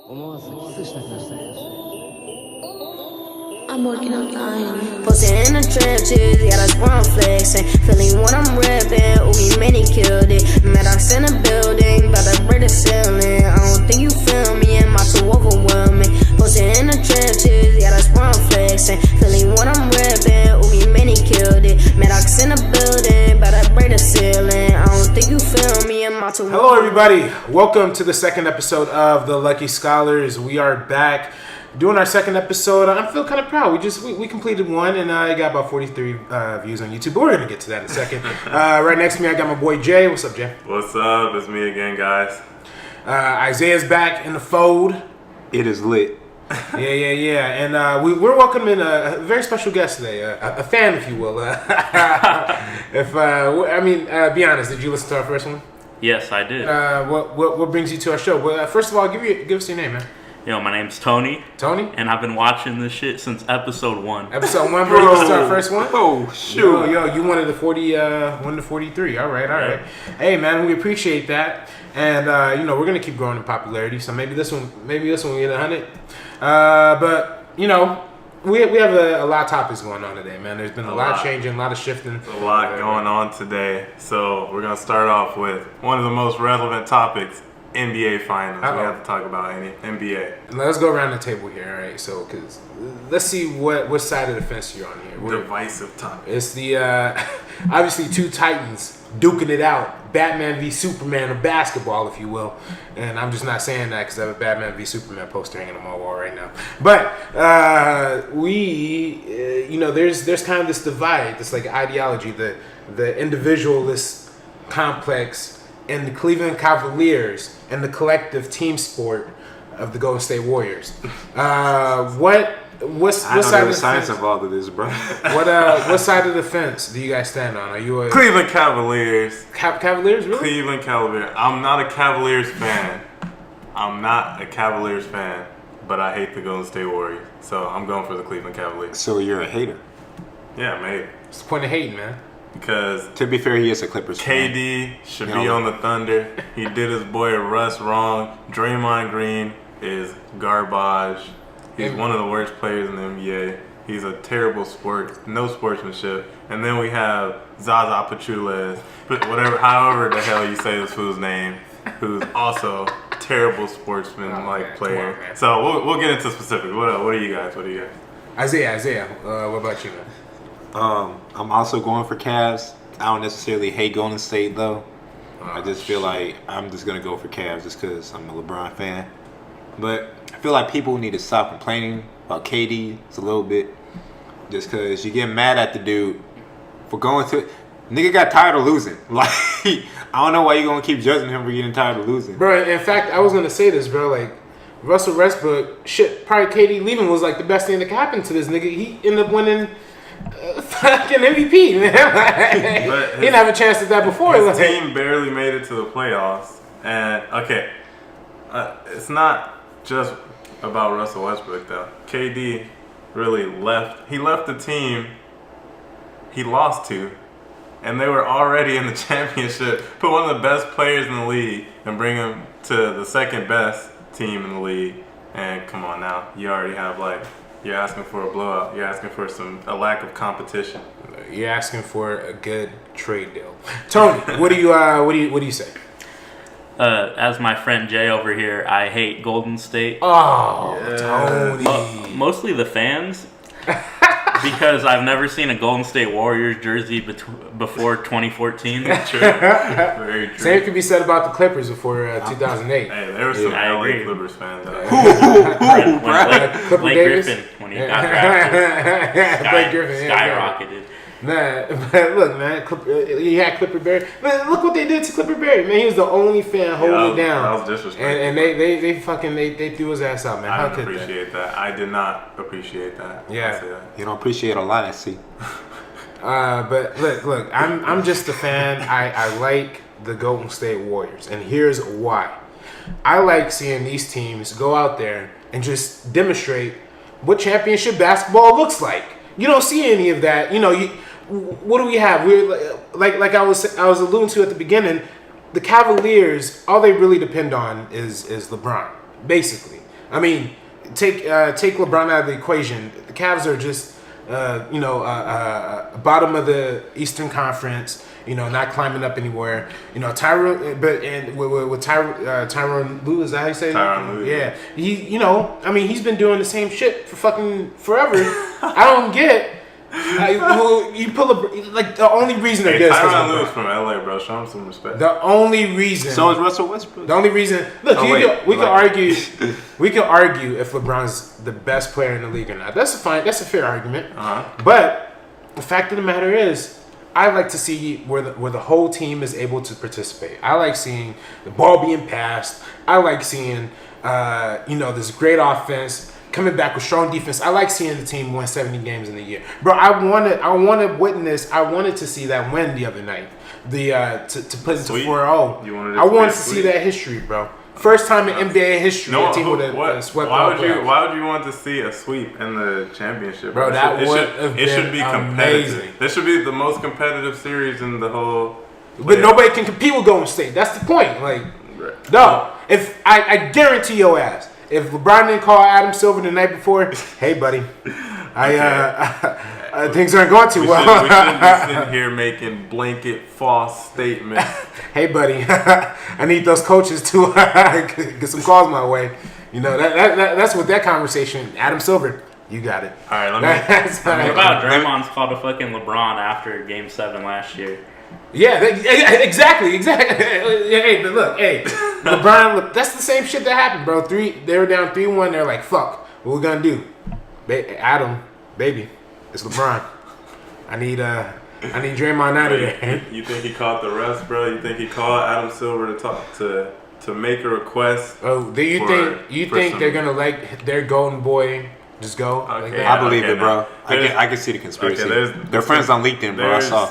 I'm working on dying. Posted in the trenches, got us one flexing. Feeling what I'm repping, ooh, we many killed it. Maddox in the building, bout to break the ceiling. I don't think you feel me, and my too overwhelming. Posted in the trenches, got us one flexing. Feeling what I'm repping, ooh, we many killed it. Maddox in the building, bout to break the ceiling. I don't think you feel me, and my too. Hello, everybody. Welcome to the second episode of The Lucky Scholars. We are back doing our second episode. I feel kind of proud. We completed one, and I got about 43 views on YouTube. But we're gonna get to that in a second. Right next to me, I got my boy Jay. What's up, Jay? What's up? It's me again, guys. Isaiah's back in the fold. It is lit. Yeah. And we're welcoming a very special guest today, a fan, if you will. Be honest. Did you listen to our first one? Yes, I did. What brings you to our show? Well, first of all, give us your name, man. Yo, my name's Tony. Tony? And I've been watching this shit since episode 1. Episode 1, bro. You listened to our first one? Oh, shoot. Yo, you wanted the 1 to 43. All right. Hey, man, we appreciate that. And, we're going to keep growing in popularity. So maybe this one we get 100. But, we have a lot of topics going on today, man. There's been a lot changing, a lot of shifting. There's a lot going on today. So we're going to start off with one of the most relevant topics, NBA Finals. Uh-oh. We have to talk about NBA. Let's go around the table here, all right? So, because let's see what side of the fence you're on here. Divisive topic. It's the, obviously, two titans duking it out. Batman v Superman of basketball, if you will. And I'm just not saying that because I have a Batman v Superman poster hanging on my wall right now. But there's kind of this divide, this like ideology, the individualist complex in the Cleveland Cavaliers and the collective team sport of the Golden State Warriors. What side of the science fence? involved with this, bro. What side of the fence do you guys stand on? Are you a Cleveland Cavaliers. Cavaliers? Really? Cleveland Cavaliers. I'm not a Cavaliers fan. But I hate the Golden State Warriors. So I'm going for the Cleveland Cavaliers. So you're a hater. Yeah, maybe. What's the point of hating, man? Because To be fair, he is a Clippers fan. KD should be on the Thunder. He did his boy Russ wrong. Draymond Green is garbage. He's one of the worst players in the NBA. He's a terrible no sportsmanship. And then we have Zaza Pachulia, however the hell you say this fool's name, who's also terrible sportsman-like player. Man. So we'll get into specifics. What are you guys? Isaiah, what about you, man? I'm also going for Cavs. I don't necessarily hate Golden State, though. I just feel like I'm just going to go for Cavs just because I'm a LeBron fan. But I feel like people need to stop complaining about KD a little bit. Just because you get mad at the dude for going to... Nigga got tired of losing. Like, I don't know why you're going to keep judging him for getting tired of losing. Bro, in fact, I was going to say this, bro. Like, Russell Westbrook, probably KD leaving was like the best thing that could happen to this nigga. He ended up winning... fucking MVP, man. He didn't have a chance at that before. His team barely made it to the playoffs. And, it's not just about Russell Westbrook, though. KD really left. He left the team he lost to, and they were already in the championship. Put one of the best players in the league and bring him to the second best team in the league. And come on now, you already have you're asking for a blowout. You're asking for a lack of competition. You're asking for a good trade deal. Tony, what do you say? As my friend Jay over here, I hate Golden State. Oh, yeah. Tony. Mostly the fans. Because I've never seen a Golden State Warriors jersey before 2014. True. Very true. Same could be said about the Clippers before 2008. Hey, there were some LA Clippers fans. Blake Griffin, when he got drafted. Blake Griffin skyrocketed. Man, but look, man, he had Clipper Berry. Man, look what they did to Clipper Berry. Man, he was the only fan holding it down. That was disrespectful. And they threw his ass out, man. I didn't appreciate that. I did not appreciate that. Yeah. You don't appreciate a lot, I see. But look, I'm just a fan. I like the Golden State Warriors, and here's why. I like seeing these teams go out there and just demonstrate what championship basketball looks like. You don't see any of that. What do we have? We're like I was alluding to at the beginning. The Cavaliers, all they really depend on is LeBron, basically. I mean, take LeBron out of the equation. The Cavs are just bottom of the Eastern Conference. Not climbing up anywhere. Tyronn, with Tyronn Lue, is that how you say it? Tyronn Lue. Yeah, he's been doing the same shit for fucking forever. I don't get. You pull the only reason they're good is Tyronn Lue because is from LA, bro. Show him some respect. the only reason. So is Russell Westbrook. The only reason. Look, we can argue. We can argue if LeBron's the best player in the league or not. That's fine. That's a fair argument. But the fact of the matter is, I like to see where the whole team is able to participate. I like seeing the ball being passed. I like seeing this great offense coming back with strong defense. I like seeing the team win 70 games in a year, bro. I wanted to see that win the other night. To put it to 4-0. I wanted to see that history, bro. First time in NBA history, a team would have swept. Why would you want to see a sweep in the championship, bro? It should be competitive. amazing. This should be the most competitive series in the whole. But nobody can compete with Golden State. That's the point. No. If I guarantee your ass, if LeBron didn't call Adam Silver the night before, hey buddy, things aren't going too well. We shouldn't be sitting here making blanket false statements. Hey buddy, I need those coaches to get some calls my way. That's what that conversation. Adam Silver, you got it. All right, What about Draymond's call to fucking LeBron after Game 7 last year? Yeah, exactly. Hey, but look, LeBron. That's the same shit that happened, bro. They were down 3-1. They're like, "Fuck, what we gonna do?" Adam, baby, it's LeBron. I need Draymond out of there. You think he caught the rest, bro? You think he called Adam Silver to talk to make a request? Oh, do you think they're gonna let their golden boy just go? Okay, I believe it, bro. I can see the conspiracy. They're friends on LinkedIn, bro. I saw.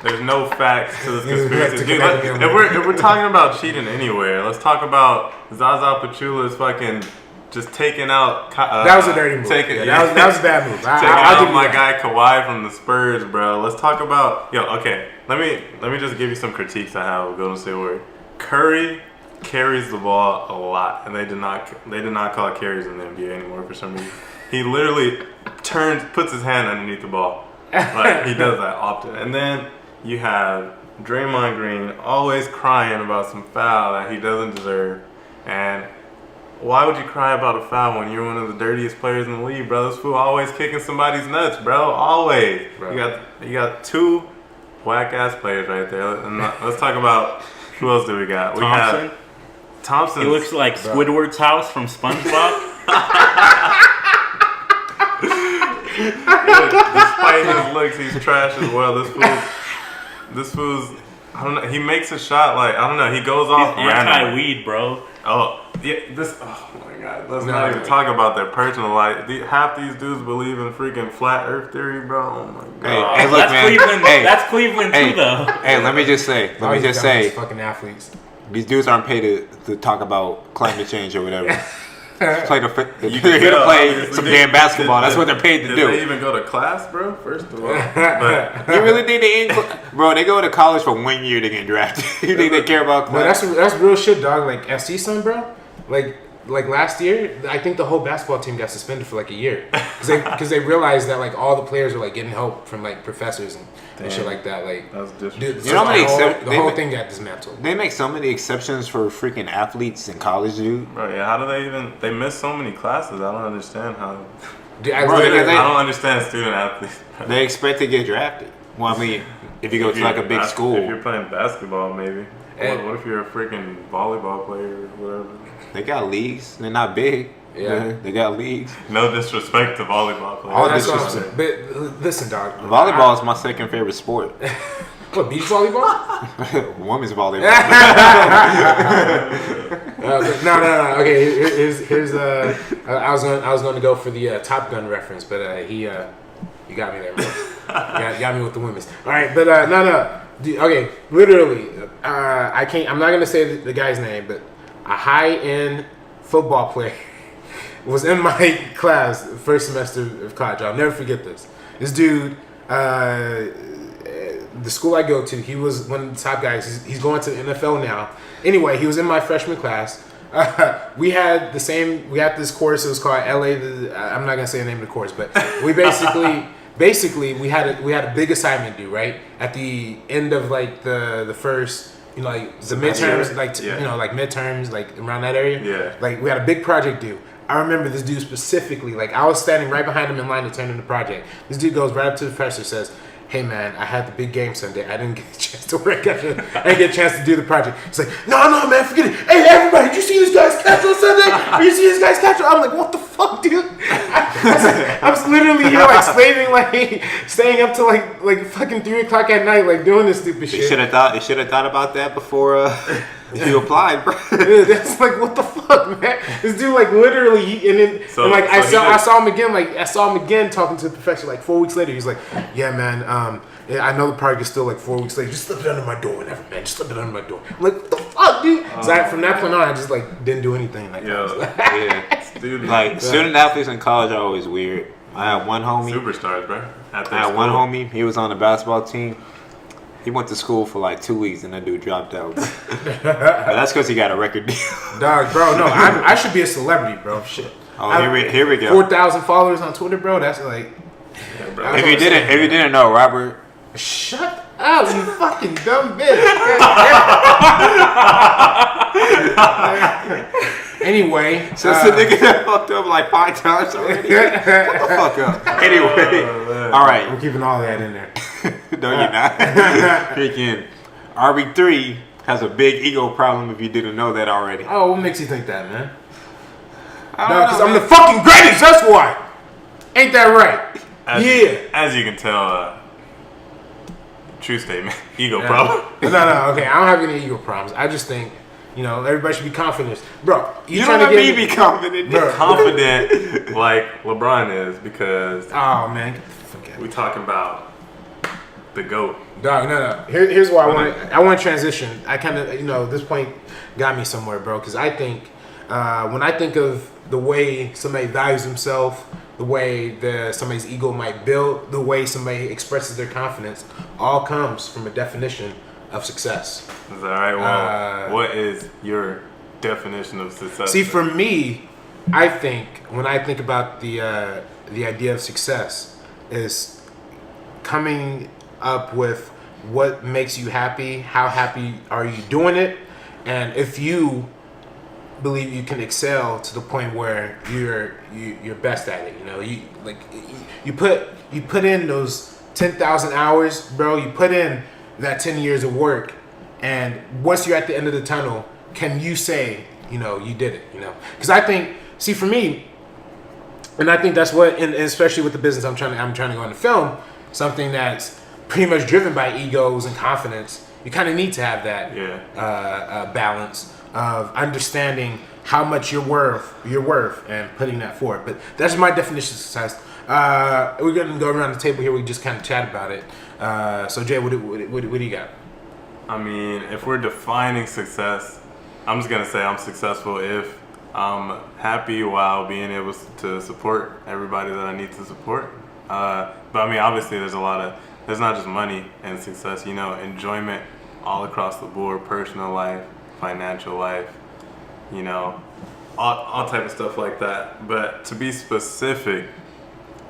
There's no facts to this conspiracy. Dude, if we're talking about cheating anywhere, let's talk about Zaza Pachulia's fucking just taking out. That was a dirty move. That was a bad move. Taking out my guy Kawhi from the Spurs, bro. Let's talk about okay. Let me just give you some critiques I have with Golden State Warriors. Curry carries the ball a lot, and they did not call carries in the NBA anymore for some reason. He literally puts his hand underneath the ball. Like he does that often, and then you have Draymond Green always crying about some foul that he doesn't deserve. And why would you cry about a foul when you're one of the dirtiest players in the league, bro? This fool always kicking somebody's nuts, bro. Always. Bro. You got two whack ass players right there. And let's talk about who else do we got? We have Thompson. He looks like Squidward's house from SpongeBob. Despite his looks, he's trash as well. This fool's, I don't know. He makes a shot like, I don't know. He goes off. He's anti-weed, bro. Oh yeah. Oh my god. Let's not even talk about their personal life. Half these dudes believe in freaking flat Earth theory, bro. Oh my god. Hey, look, that's man. Cleveland. That's Cleveland too, though. Hey, let me just say. fucking athletes. These dudes aren't paid to talk about climate change or whatever. They're here to play some damn basketball. That's what they're paid to do. Did they even go to class, bro? First of all, but you really think bro? They go to college for 1 year to get drafted. You think they care about class? But that's real shit, dog. Like FC, son, bro. Like last year, I think the whole basketball team got suspended for like a year because they realized that like all the players were like getting help from like professors and shit like that. Like that's disrespectful. You know how many the whole thing got dismantled. They make so many exceptions for freaking athletes in college, dude. Bro, yeah. How do they even? They miss so many classes. I don't understand how. Dude, I don't understand student athletes. They expect to get drafted. Well, I mean, if you go to like a big school, if you're playing basketball, maybe. What if you're a freaking volleyball player or whatever? They got leagues. They're not big. Yeah, they got leagues. No disrespect to volleyball players. Oh, that's what I'm saying. But listen, dog. Volleyball is my second favorite sport. What, beach volleyball? Women's volleyball. No. Okay, here's I was going to go for the Top Gun reference, but you got me there, bro. got me with the women's. All right, but no. Okay, literally, I'm not gonna say the guy's name, but a high-end football player was in my class the first semester of college. I'll never forget this. This dude, the school I go to, he was one of the top guys. He's going to the NFL now. Anyway, he was in my freshman class. we had the same. We had this course. It was called LA. I'm not gonna say the name of the course, but we basically we had a big assignment due right at the end of like the first. You know, like the midterms, like you know, like midterms, like around that area. Yeah. Like we had a big project due. I remember this dude specifically. Like I was standing right behind him in line to turn in the project. This dude goes right up to the professor, says, "Hey man, I had the big game Sunday. I didn't get a chance to work. I didn't get a chance to do the project." He's like, "No man, forget it. Hey everybody, did you see this guy's catch on Sunday? Did you see this guy's catch?" I'm like, "What the fuck, dude?" I was literally here like explaining, like staying up till like fucking 3 o'clock at night, like doing this stupid shit. They should have thought about that before you applied, bro. Dude, that's like what the fuck, man. This dude like literally, I saw him again talking to the professor like 4 weeks later. He's like, "Yeah, man, I know the project is still like 4 weeks later. Just slip it under my door, whatever, man. Just slip it under my door." I'm like, "What the fuck, dude?" So from that point on, I just like didn't do anything like that. Yeah. Dude, Like student athletes in college are always weird. I had one homie. superstars, bro. I had one homie. He was on the basketball team. He went to school for like 2 weeks and that dude dropped out. But that's because he got a record deal. Dog, bro, no, I should be a celebrity, bro. Shit. Oh, here we go. 4,000 followers on Twitter, bro. That's like. Yeah, bro. If you didn't know, Robert. Shut up, you fucking dumb bitch. Anyway, So the nigga that fucked up like 5 times already. Shut the fuck up. Anyway, all right. I'm keeping all that in there. No, you're not. Freaking RB3 has a big ego problem. If you didn't know that already. Oh, what makes you think that, man? I No, don't because know, I'm man. the fucking greatest. That's why. Ain't that right? As you can tell, true statement. Ego problem. No. Okay, I don't have any ego problems. I just think, everybody should be confident, bro. You don't let me be confident. Bro. Confident like LeBron is because Oh man, get the fuck out. we talking about the GOAT. Dog, no. Here's why I want to transition. I kind of, this point got me somewhere, bro. Because I think when I think of the way somebody values himself, the way somebody's ego might build, the way somebody expresses their confidence, all comes from a definition of success. Is that right? Well, what is your definition of success? See, for me, I think when I think about the idea of success is coming up with what makes you happy, how happy are you doing it, and if you believe you can excel to the point where you're best at it. You put in those 10,000 hours, bro. You put in that 10 years of work, and once you're at the end of the tunnel, can you say, you did it? Because I think, see, for me, and I think that's what, and especially with the business I'm trying to go into film, something that's pretty much driven by egos and confidence. You kind of need to have that balance of understanding how much you're worth and putting that forward. But that's my definition of success. We're gonna go around the table here. We just kind of chat about it. So Jay, what do you got? I mean, if we're defining success, I'm just gonna say I'm successful if I'm happy while being able to support everybody that I need to support. But I mean, obviously, there's not just money and success. Enjoyment all across the board, personal life, financial life, all type of stuff like that. But to be specific,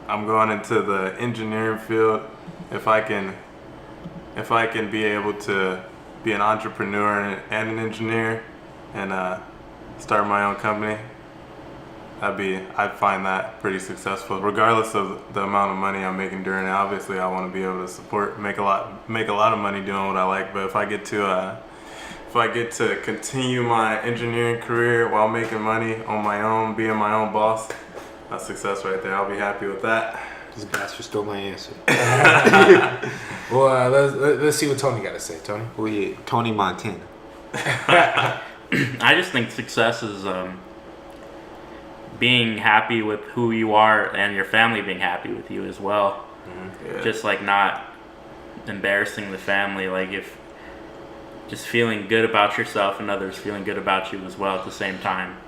I'm going into the engineering field. If I can be able to be an entrepreneur and an engineer and start my own company, I'd find that pretty successful, regardless of the amount of money I'm making during it. Obviously, I want to be able to make a lot of money doing what I like. But if I get to continue my engineering career while making money on my own, being my own boss, that's success right there. I'll be happy with that. This bastard stole my answer. Well, let's see what Tony got to say. Tony, Oh yeah, Tony Montana. I just think success is being happy with who you are and your family being happy with you as well. Yeah. Just like not embarrassing the family, like if just feeling good about yourself and others feeling good about you as well at the same time.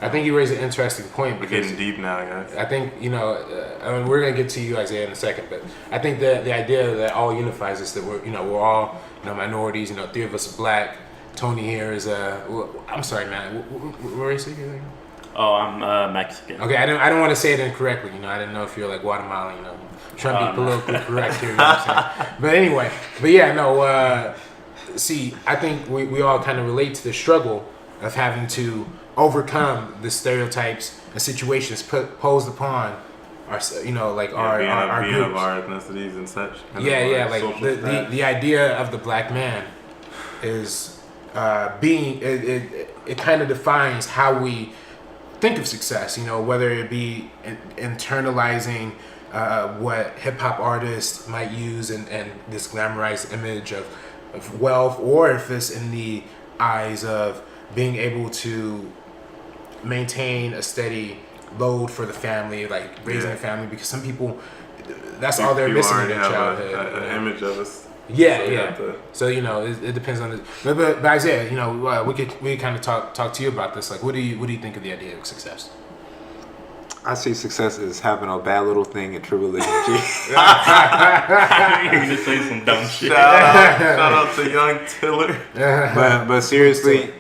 I think you raised an interesting point We're because getting deep now, guys. I think we're gonna get to you, Isaiah, in a second, but I think that the idea that all unifies us that we're all minorities. 3 of us are black, Tony here is I'm sorry, man. Where is he? Oh, I'm Mexican. Okay, I don't want to say it incorrectly. You know, I didn't know if you're like Guatemalan. You know, I'm trying to be politically correct here. You know what I'm saying? But anyway, see, I think we all kind of relate to the struggle of having to overcome the stereotypes and situations posed upon our, you know, like our being groups. of our ethnicities and such. Like the idea of the black man is being it kind of defines how we think of success, you know, whether it be internalizing what hip hop artists might use and this glamorized image of wealth, or if it's in the eyes of being able to maintain a steady load for the family, like raising a family, because some people, that's all they're missing in their childhood. An image of us. Yeah. So you know, it depends on the. But Isaiah, you know, we could kind of talk to you about this. Like, what do you think of the idea of success? I see success as having a bad little thing and true religion. You're gonna say some dumb shit. Shout out to Young Tiller. but seriously,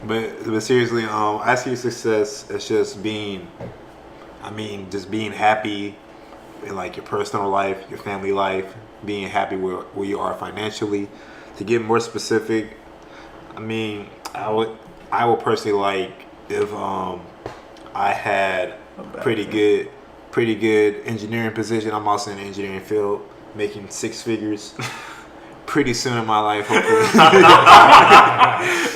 I see success as just being happy in like your personal life, your family life, being happy where you are financially. To get more specific, I mean, I would personally like if I had a pretty good engineering position. I'm also in the engineering field, making 6 figures pretty soon in my life, hopefully.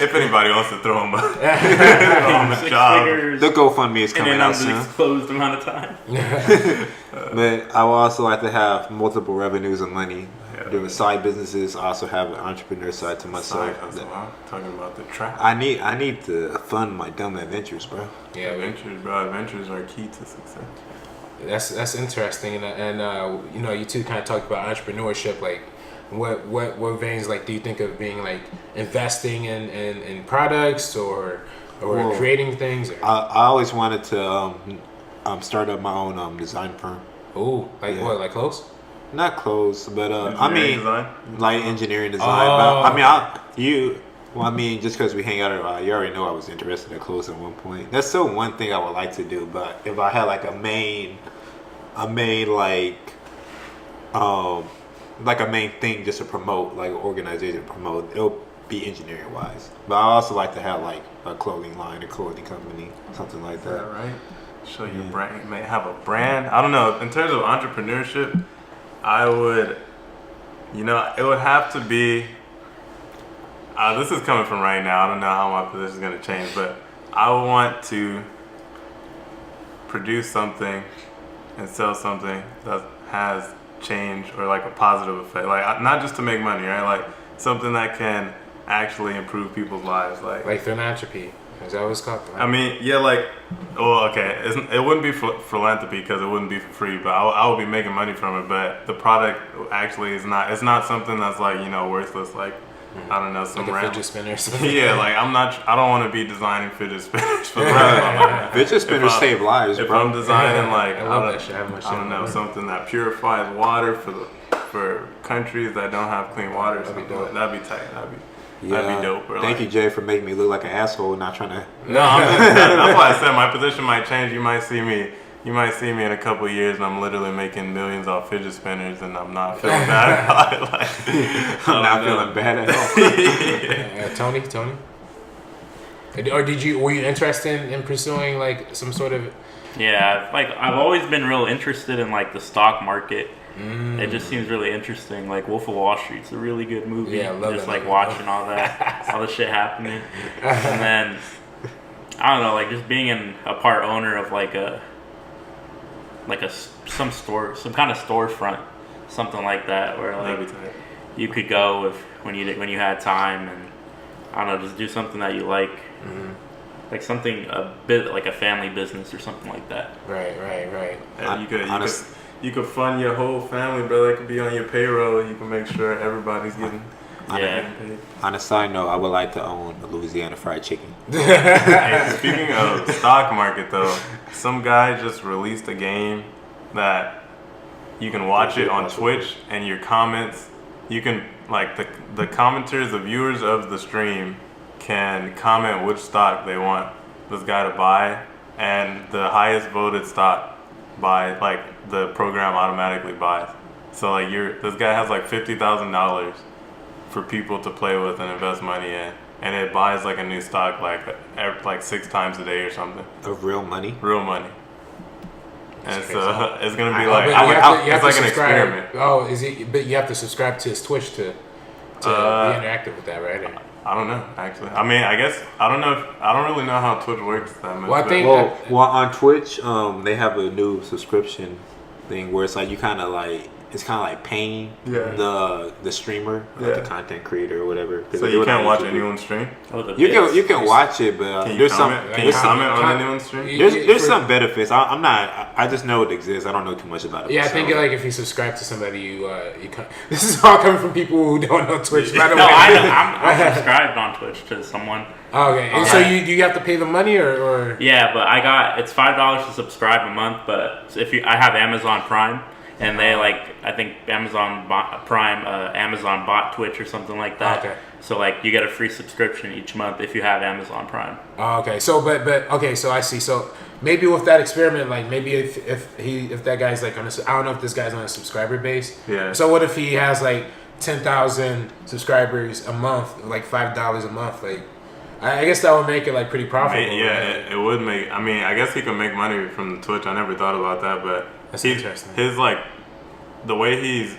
If anybody wants to throw him a job, the GoFundMe is coming out in an soon. undisclosed amount of time. But I would also like to have multiple revenues of money. Doing side businesses. I also have an entrepreneur side to myself. Talking about the trap. I need to fund my dumb adventures, bro. Yeah, Adventures are key to success. That's interesting, and you know, you two kind of talked about entrepreneurship. Like, what veins like do you think of being like investing in products or creating things? Or? I always wanted to start up my own design firm. Ooh, like what? Like clothes? Not clothes, but Design? like engineering design. But just because we hang out, you already know I was interested in clothes at one point. That's still one thing I would like to do. But if I had like a main thing just to promote, like an organization to promote, it'll be engineering wise. But I also like to have like a clothing line, a clothing company, something like that. Right? Show your brand. You may have a brand. I don't know. In terms of entrepreneurship, I would, it would have to be, this is coming from right now. I don't know how my position is going to change, but I want to produce something and sell something that has change or like a positive effect. Like, not just to make money, right? Like something that can actually improve people's lives. Like philanthropy. Is that what it's called? I mean, yeah, like, it wouldn't be philanthropy because it wouldn't be for free, but I would be making money from it. But the product actually is not. It's not something that's like worthless. Like, I don't know, some like a fidget spinner or something. Yeah, like I don't want to be designing fidget spinners for the rest of my life. Fidget spinners save lives, if bro. I'm designing I love that shit. I don't know, something that purifies water for countries that don't have clean water. That'd be dope. That'd be tight. That'd be dope. Or Thank you, Jay, for making me look like an asshole. Not trying to. No, that's why I said my position might change. You might see me in a couple of years, and I'm literally making millions off fidget spinners, and I'm not feeling bad about it. Like, I'm not feeling bad at all. Tony, or were you interested in pursuing like some sort of? Yeah, like I've always been real interested in like the stock market. It just seems really interesting. Like Wolf of Wall Street's a really good movie. Yeah, I love just that like movie. watching all the shit happening, and then I don't know, like just being a part owner of some store, some kind of storefront, something like that, where like you could go when you had time, and I don't know, just do something that you like. Like something a bit like a family business or something like that. Right. And you could fund your whole family, brother. It could be on your payroll. You can make sure everybody's getting paid. On a side note, I would like to own a Louisiana Fried Chicken. Hey, speaking of stock market, though, some guy just released a game that you can watch it on Twitch, and your comments, you can like the commenters, the viewers of the stream can comment which stock they want this guy to buy, and the highest voted stock like the program automatically buys. So like this guy has like $50,000 for people to play with and invest money in, and it buys like a new stock like 6 times a day or something. Of real money. Real money. And That's so crazy. it's gonna be Oh, like but you have to it's like an subscribe. experiment. Oh, is it? But you have to subscribe to his Twitch to be interactive with that, right? Or- I don't know actually. I mean, I guess I don't know. I don't really know how Twitch works that much. Well, I but- think- Well, on Twitch, they have a new subscription thing where it's like you kind of like it's kind of like paying the streamer, like the content creator or whatever. 'Cause So they you do it on can't watch YouTube. anyone's stream. Oh, the You bits. can watch it, but Can you there's some comment? Can you there's some comment on com- anyone's stream? there's some benefits. I'm not. I just know it exists. I don't know too much about it. Yeah, I myself. think like if you subscribe to somebody, you this is all coming from people who don't know Twitch. By the No, way, I know. I'm subscribed on Twitch to someone. Okay, and so do you have to pay the money or? Yeah, but it's $5 to subscribe a month. But I have Amazon Prime, and they I think Prime, Amazon bought Twitch or something like that. Okay. So you get a free subscription each month if you have Amazon Prime. Oh, okay, so but okay, so I see. So maybe with that experiment, like maybe if that guy's like on I don't know if this guy's on a subscriber base. Yeah. So what if he has like 10,000 subscribers a month, like $5 a month, like. I guess that would make it like pretty profitable. Yeah, right? it would make. I mean, I guess he could make money from Twitch. I never thought about that, but That's interesting. His the way he's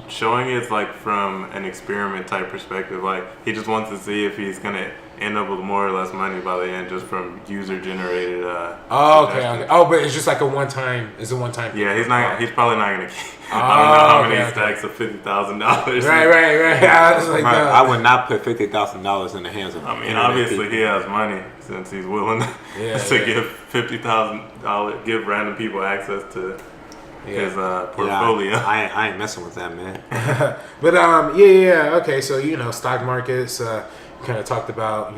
showing it is like from an experiment type perspective. Like he just wants to see if he's gonna end up with more or less money by the end, just from user generated. Oh, okay. Oh, but it's just like a one time. It's a one time. Yeah, he's not. He's probably not gonna. I don't Oh, know how many okay. stacks of $50,000. Right. I was like, I would not put $50,000 in the hands of. I mean, internet obviously people. he has money since he's willing to give $50,000, give random people access to his portfolio. Yeah, I ain't messing with that, man. But yeah. Okay, so stock markets. Kind of talked about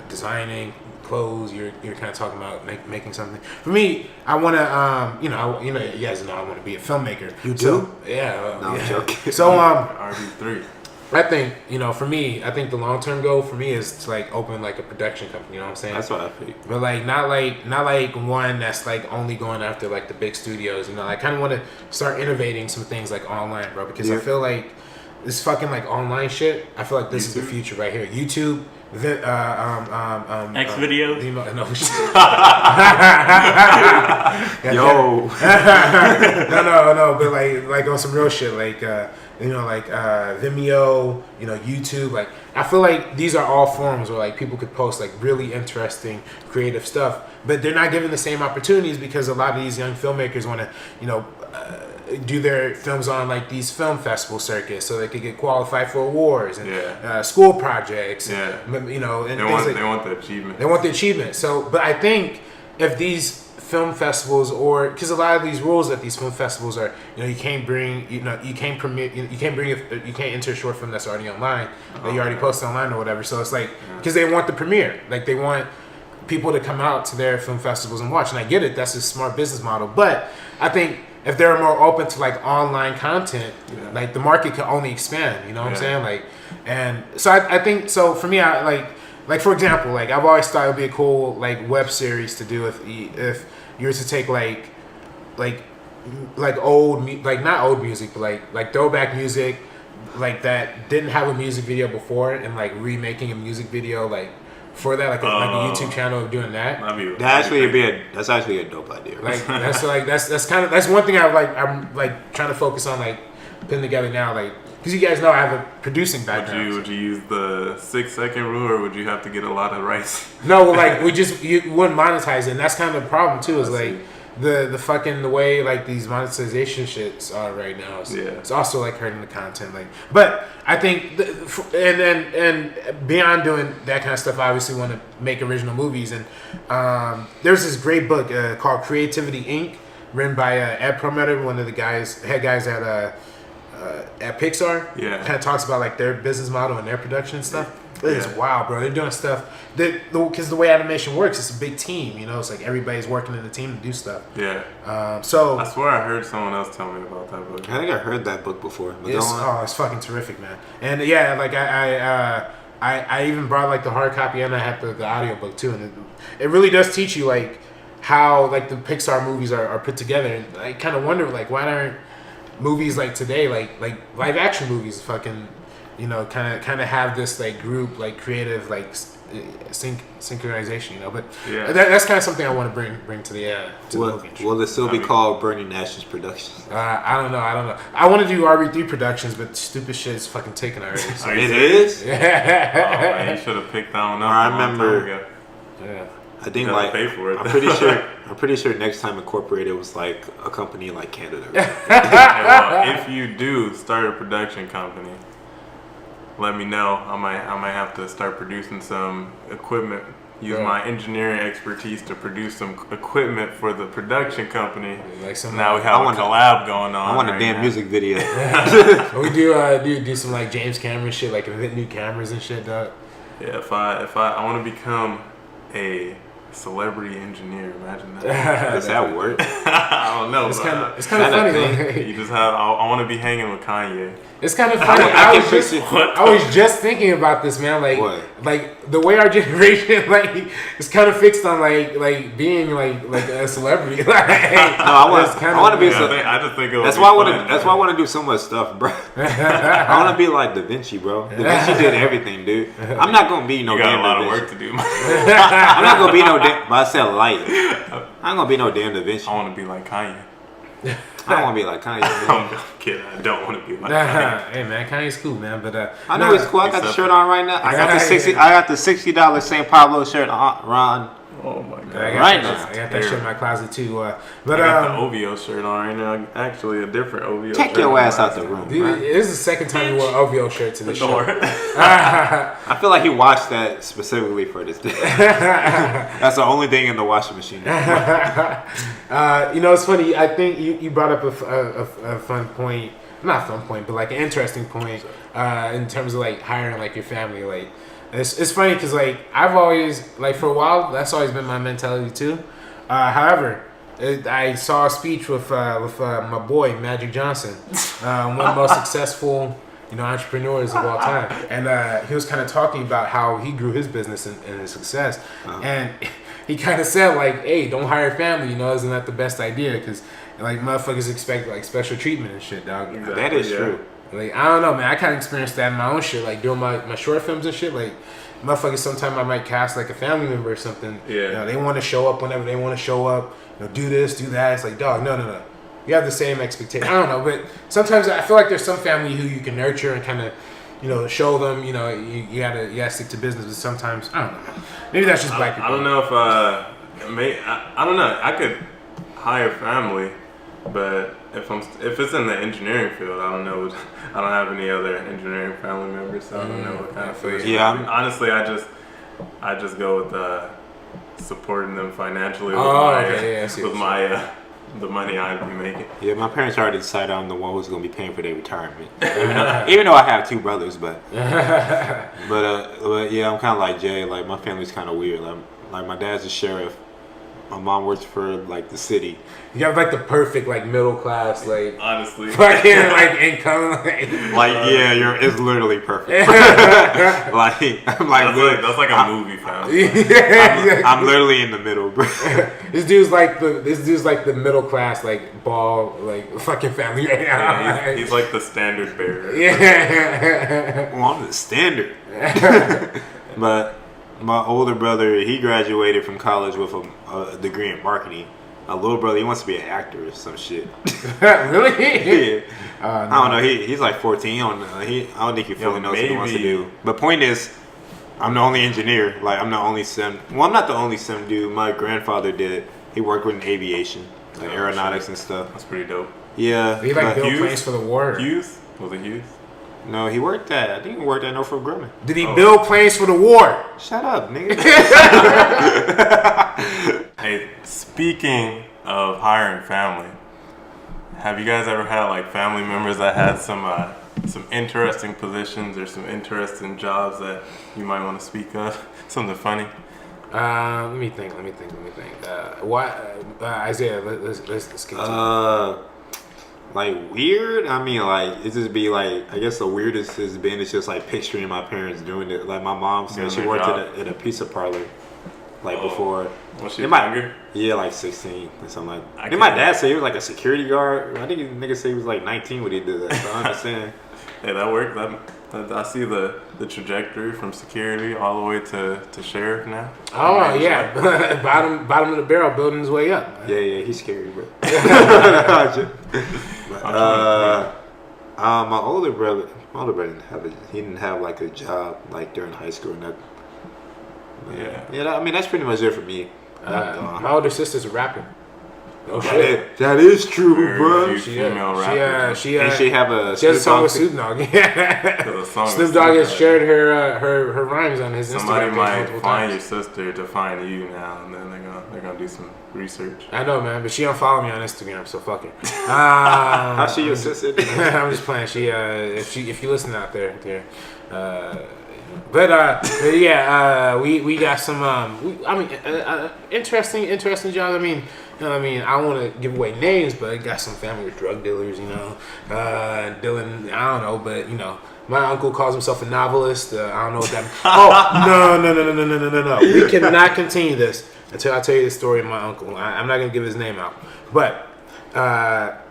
designing clothes. You're kind of talking about making something. For me, I want to you guys know I want to be a filmmaker. You So, do? yeah. No, I'm yeah. joking. So RB3. I think for me, I think the long term goal for me is to open a production company. You know what I'm saying? That's what I think. But not like one that's only going after the big studios. I kind of want to start innovating some things online, bro. Because I feel like this fucking online shit. I feel like this is the future right here. YouTube, X videos. No, Yo, no, but like on some real shit, Vimeo, YouTube. I feel like these are all forums where people could post really interesting, creative stuff, but they're not given the same opportunities because a lot of these young filmmakers want to, do their films on these film festival circuits so they could get qualified for awards and school projects. Yeah. And, They things want the achievement. they want the achievement. So, but I think if these film festivals, or because a lot of these rules at these film festivals are, you can't bring, you can't permit, you can't enter a short film that's already online, that you already posted online or whatever. So it's because they want the premiere, they want people to come out to their film festivals and watch. And I get it, that's a smart business model. But I think if they're more open to online content, the market can only expand. You know what I'm saying? And so I think so. For me, I like for example, I've always thought it would be a cool web series to do if you were to take old not old music, but like throwback music that didn't have a music video before, and remaking a music video for that, like a YouTube channel of doing that. that's actually a dope idea. Right? That's one thing I'm trying to focus on putting together now, because you guys know I have a producing background. Would you use the 6-second rule, or would you have to get a lot of rights? No, you wouldn't monetize it, and that's kind of the problem too. Is the fucking the way these monetization shits are right now. It's also hurting the content. But I think and beyond doing that kind of stuff, I obviously want to make original movies. And there's this great book called Creativity Inc., written by Ed Perlmutter, one of the head guys at Pixar. Kind of talks about their business model and their production and stuff. It is wild, bro. They're doing stuff because the way animation works, it's a big team. It's everybody's working in a team to do stuff. Yeah. So I swear I heard someone else tell me about that book. I think I heard that book before. But it's fucking terrific, man. And I even brought like the hard copy and I had the audiobook too, and it really does teach you like how like the Pixar movies are put together. And I kind of wonder like why aren't movies like today like live action movies fucking kind of have this like group like creative like synchronization, but that's kind of something I want to bring to the movie. Will it still be called Bernie Nash's Productions? I don't know. I want to do RB3 Productions, but stupid shit is fucking taken already. So. It is? Oh, man, you should have picked that one up. I remember. Yeah. I think You gotta pay for it. I'm pretty sure next time Incorporated was like a company in like Canada. Well, if you do start a production company, let me know. I might have to start producing some equipment. Use my engineering expertise to produce some equipment for the production company. Like now we have a collab going on. I want a right damn now. music video. We do some like James Cameron shit, like invent new cameras and shit, dog. Yeah, if I want to become a celebrity engineer, imagine that. Does that work? I don't know. It's but, kind of that funny. a Like, you just have. I want to be hanging with Kanye. it's kind of funny. I was just thinking about this, man. Like, What? like the way our generation like is kind of fixed on like being like a celebrity. Like, No, I want to be. I just think it would That's be why I fun, want to. That's man. why I want to do so much stuff, bro. I want to be like Da Vinci, bro. Da Vinci did everything, dude. I'm not gonna be no You got damn a lot Da of Vinci. work to do. I'm not gonna be no damn. But I said light. I ain't gonna be no damn Da Vinci. I want to be like Kanye. I don't want to be like Kanye. Man. I'm kidding. I don't want to be like Kanye. Hey man, Kanye's cool, man. But I know it's cool. I got the Except- shirt on right now. I got the $60 St. Pablo shirt on. Ron. Oh my god. Right now. I got that shit in my closet too. I But got the OVO shirt on right now. Actually, a different OVO. Take shirt your than ass out last the time. room. dude, Right? this is the second time you wore OVO shirt to the show. Door. I feel like he watched that specifically for this day. That's the only thing in the washing machine. It's funny. I think you brought up a fun point. Not fun point, but like an interesting point in terms of like hiring like your family. Like it's funny because like I've always like for a while that's always been my mentality too. However, I saw a speech with my boy Magic Johnson, one of the most successful entrepreneurs of all time, and he was kind of talking about how he grew his business and his success, and he kind of said like, "Hey, don't hire family. Isn't that the best idea? Because like motherfuckers expect like special treatment and shit, dog." That is true. Like I don't know, man. I kind of experienced that in my own shit, like doing my short films and shit. Like motherfuckers, sometimes I might cast like a family member or something. Yeah. They want to show up whenever they want to show up. Do this, do that. It's like, dog, no. You have the same expectation. I don't know, but sometimes I feel like there's some family who you can nurture and kind of, show them. You gotta stick to business. But sometimes I don't know. Maybe that's just black people. I don't know if I don't know. I could hire family, but if it's in the engineering field, I don't know. I don't have any other engineering family members, so I don't know what kind of field. Yeah, honestly, I just go with supporting them financially with the money I'd be making. Yeah, my parents already decided I'm the one who's gonna be paying for their retirement. Even though I have two brothers, but yeah, I'm kind of like Jay. Like my family's kind of weird. Like my dad's a sheriff. My mom works for like the city. You have like the perfect like middle class like Honestly, fucking like income. It's literally perfect. I'm like that's like a movie family. I'm literally in the middle, bro. This dude's like the middle class like ball like fucking family right now. Yeah, he's like the standard bearer. Yeah. Well, I'm the standard. But my older brother, he graduated from college with a degree in marketing. My little brother, he wants to be an actor or some shit. Really? Yeah. I don't know. He's like 14. I don't think he fully knows what he wants to do. But point is, I'm the only engineer. Like I'm the only sim. Well, I'm not the only sim dude. My grandfather did. He worked with aviation, like aeronautics and stuff. That's pretty dope. Yeah. He like but- built Hughes? planes for the war. Hughes? Was it Hughes? No, he worked at. I think he worked at Northrop Grumman. Did he build planes for the war? Shut up, nigga. Hey, speaking of hiring family, have you guys ever had like family members that had some interesting positions or some interesting jobs that you might want to speak of? Something funny. Let me think. Why, Isaiah? Let's continue. Like weird. I mean, like it just be like I guess the weirdest has been it's just like picturing my parents doing it. Like my mom said Doing she their worked job. at a pizza parlor, like before. Was she It might- younger? Yeah, like 16 or something like. I And my can't- dad said he was like a security guard. I think nigga said he was like 19 when he did that. So I understand. Hey, that worked. I see the trajectory from security all the way to sheriff now. Oh yeah, bottom of the barrel, building his way up. Yeah, he's scary, bro. My older brother didn't have like a job like during high school or nothing. Yeah. I mean that's pretty much it for me. My older sister's a rapper. Oh That is true, Very bro. few female rappers. She And she have a has a song with Snoop Snoop Dogg. Yeah. The song with Snoop Dogg has Dogg. shared her rhymes on his Somebody Instagram page might multiple find times. your sister to find you now, and then they're gonna do some research. I know, man, but she don't follow me on Instagram, so fuck her. How's she your sister? I'm just playing. If you listen out there, but yeah, we got some. Interesting jobs. I mean, I don't want to give away names, but I got some family with drug dealers. Dylan. I don't know, but my uncle calls himself a novelist. I don't know what that means. Oh, no. We cannot continue this until I tell you the story of my uncle. I'm not going to give his name out. But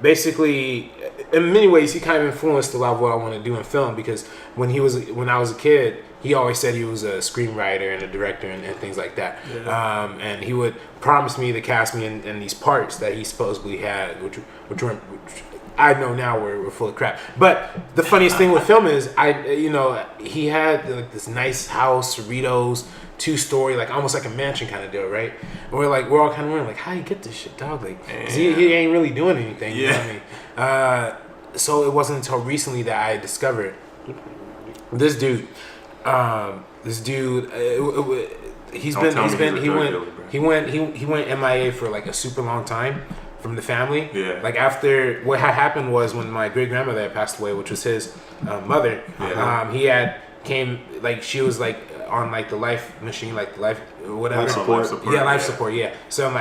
basically, in many ways, he kind of influenced a lot of what I want to do in film because when I was a kid, he always said he was a screenwriter and a director and things like that. Yeah. And he would promise me to cast me in these parts that he supposedly had, which I know now were full of crap. But the funniest thing with film is he had like this nice house, Cerritos, 2-story, like almost like a mansion kind of deal, right? And we're all kind of wondering like, how you get this shit, dog? Like, 'cause he ain't really doing anything. You know what I mean? So it wasn't until recently that I discovered this dude. He went MIA for like a super long time from the family. Yeah. Like after what had happened was when my great grandmother had passed away, which was his mother. Yeah. He had came like she was like on like the life machine, like the life whatever. Life support. Yeah, life support. Yeah. So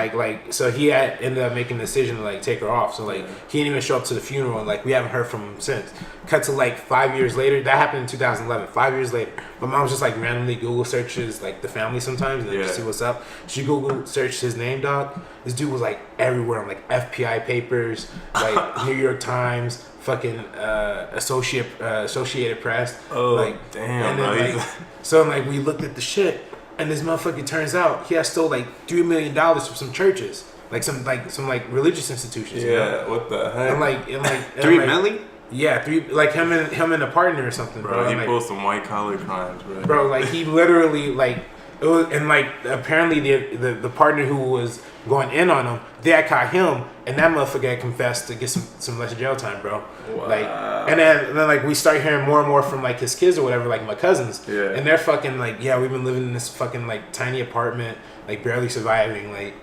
so he had ended up making the decision to like take her off. So like he didn't even show up to the funeral, and like we haven't heard from him since. Cut to like 5 years later. That happened in 2011. 5 years later, my mom just like randomly Google searches like the family sometimes and just see what's up. She Google searched his name, dog. This dude was like everywhere on like FPI papers, like New York Times, fucking Associated Press. Oh, like, damn, And then, bro. so like we looked at the shit, and this motherfucker turns out he has stole like $3 million from some churches, like some religious institutions. You know? Yeah, what the heck? And like 3 million? Yeah, like him and a partner or something, bro. Bro, he like, pulled some white collar crimes, bro. bro, like he literally like it was, and like apparently the partner who was going in on him, they had caught him, and that motherfucker had confessed to get some less jail time, bro. Wow. Like, and then like we start hearing more and more from like his kids or whatever, like my cousins, and they're fucking like, yeah, we've been living in this fucking like tiny apartment, like barely surviving, like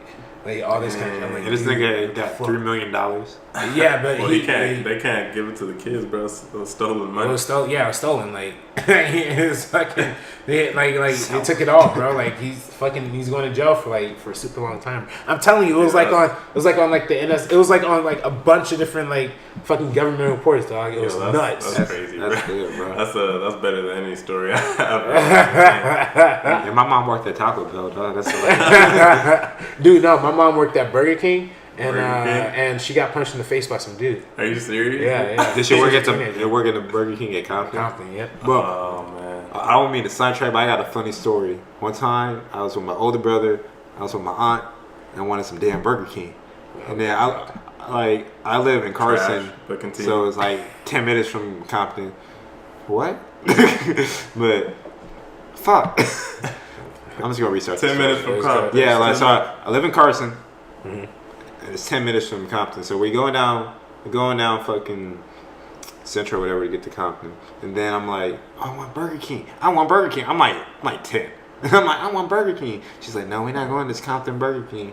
all this kind of stuff. Like, And this nigga got $3 million. Yeah, but Well, they can't give it to the kids, bro. It's stolen money. It was stolen. Yeah, it was stolen. Like it's fucking. They took it all, bro. Like he's going to jail for a super long time. I'm telling you, it was like on the NS. It was like on like a bunch of different like fucking government reports, dog. It was nuts. That's crazy, That's bro. good, bro. That's better than any story I've ever. Yeah, my mom worked at Taco Bell, dog. That's Dude, no, my mom worked at Burger King. And Burger King? and she got punched in the face by some dude. Are you serious? Yeah. Did she work at Teenager. the Burger King at Compton? Compton, yep. Bro, Oh man. I don't mean to sidetrack, but I got a funny story. One time, I was with my older brother, I was with my aunt, and I wanted some damn Burger King. And then I live in Carson, Trash, but continue. so it's like 10 minutes from Compton. What? But fuck. I'm just gonna restart. 10 minutes from Compton. Yeah, like so I live in Carson. And it's 10 minutes from Compton. So we're going down fucking Central or whatever to get to Compton. And then I'm like, I want Burger King. I'm like 10. I'm like, I want Burger King. She's like, no, we're not going to this Compton Burger King.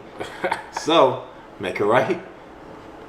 So, make it right.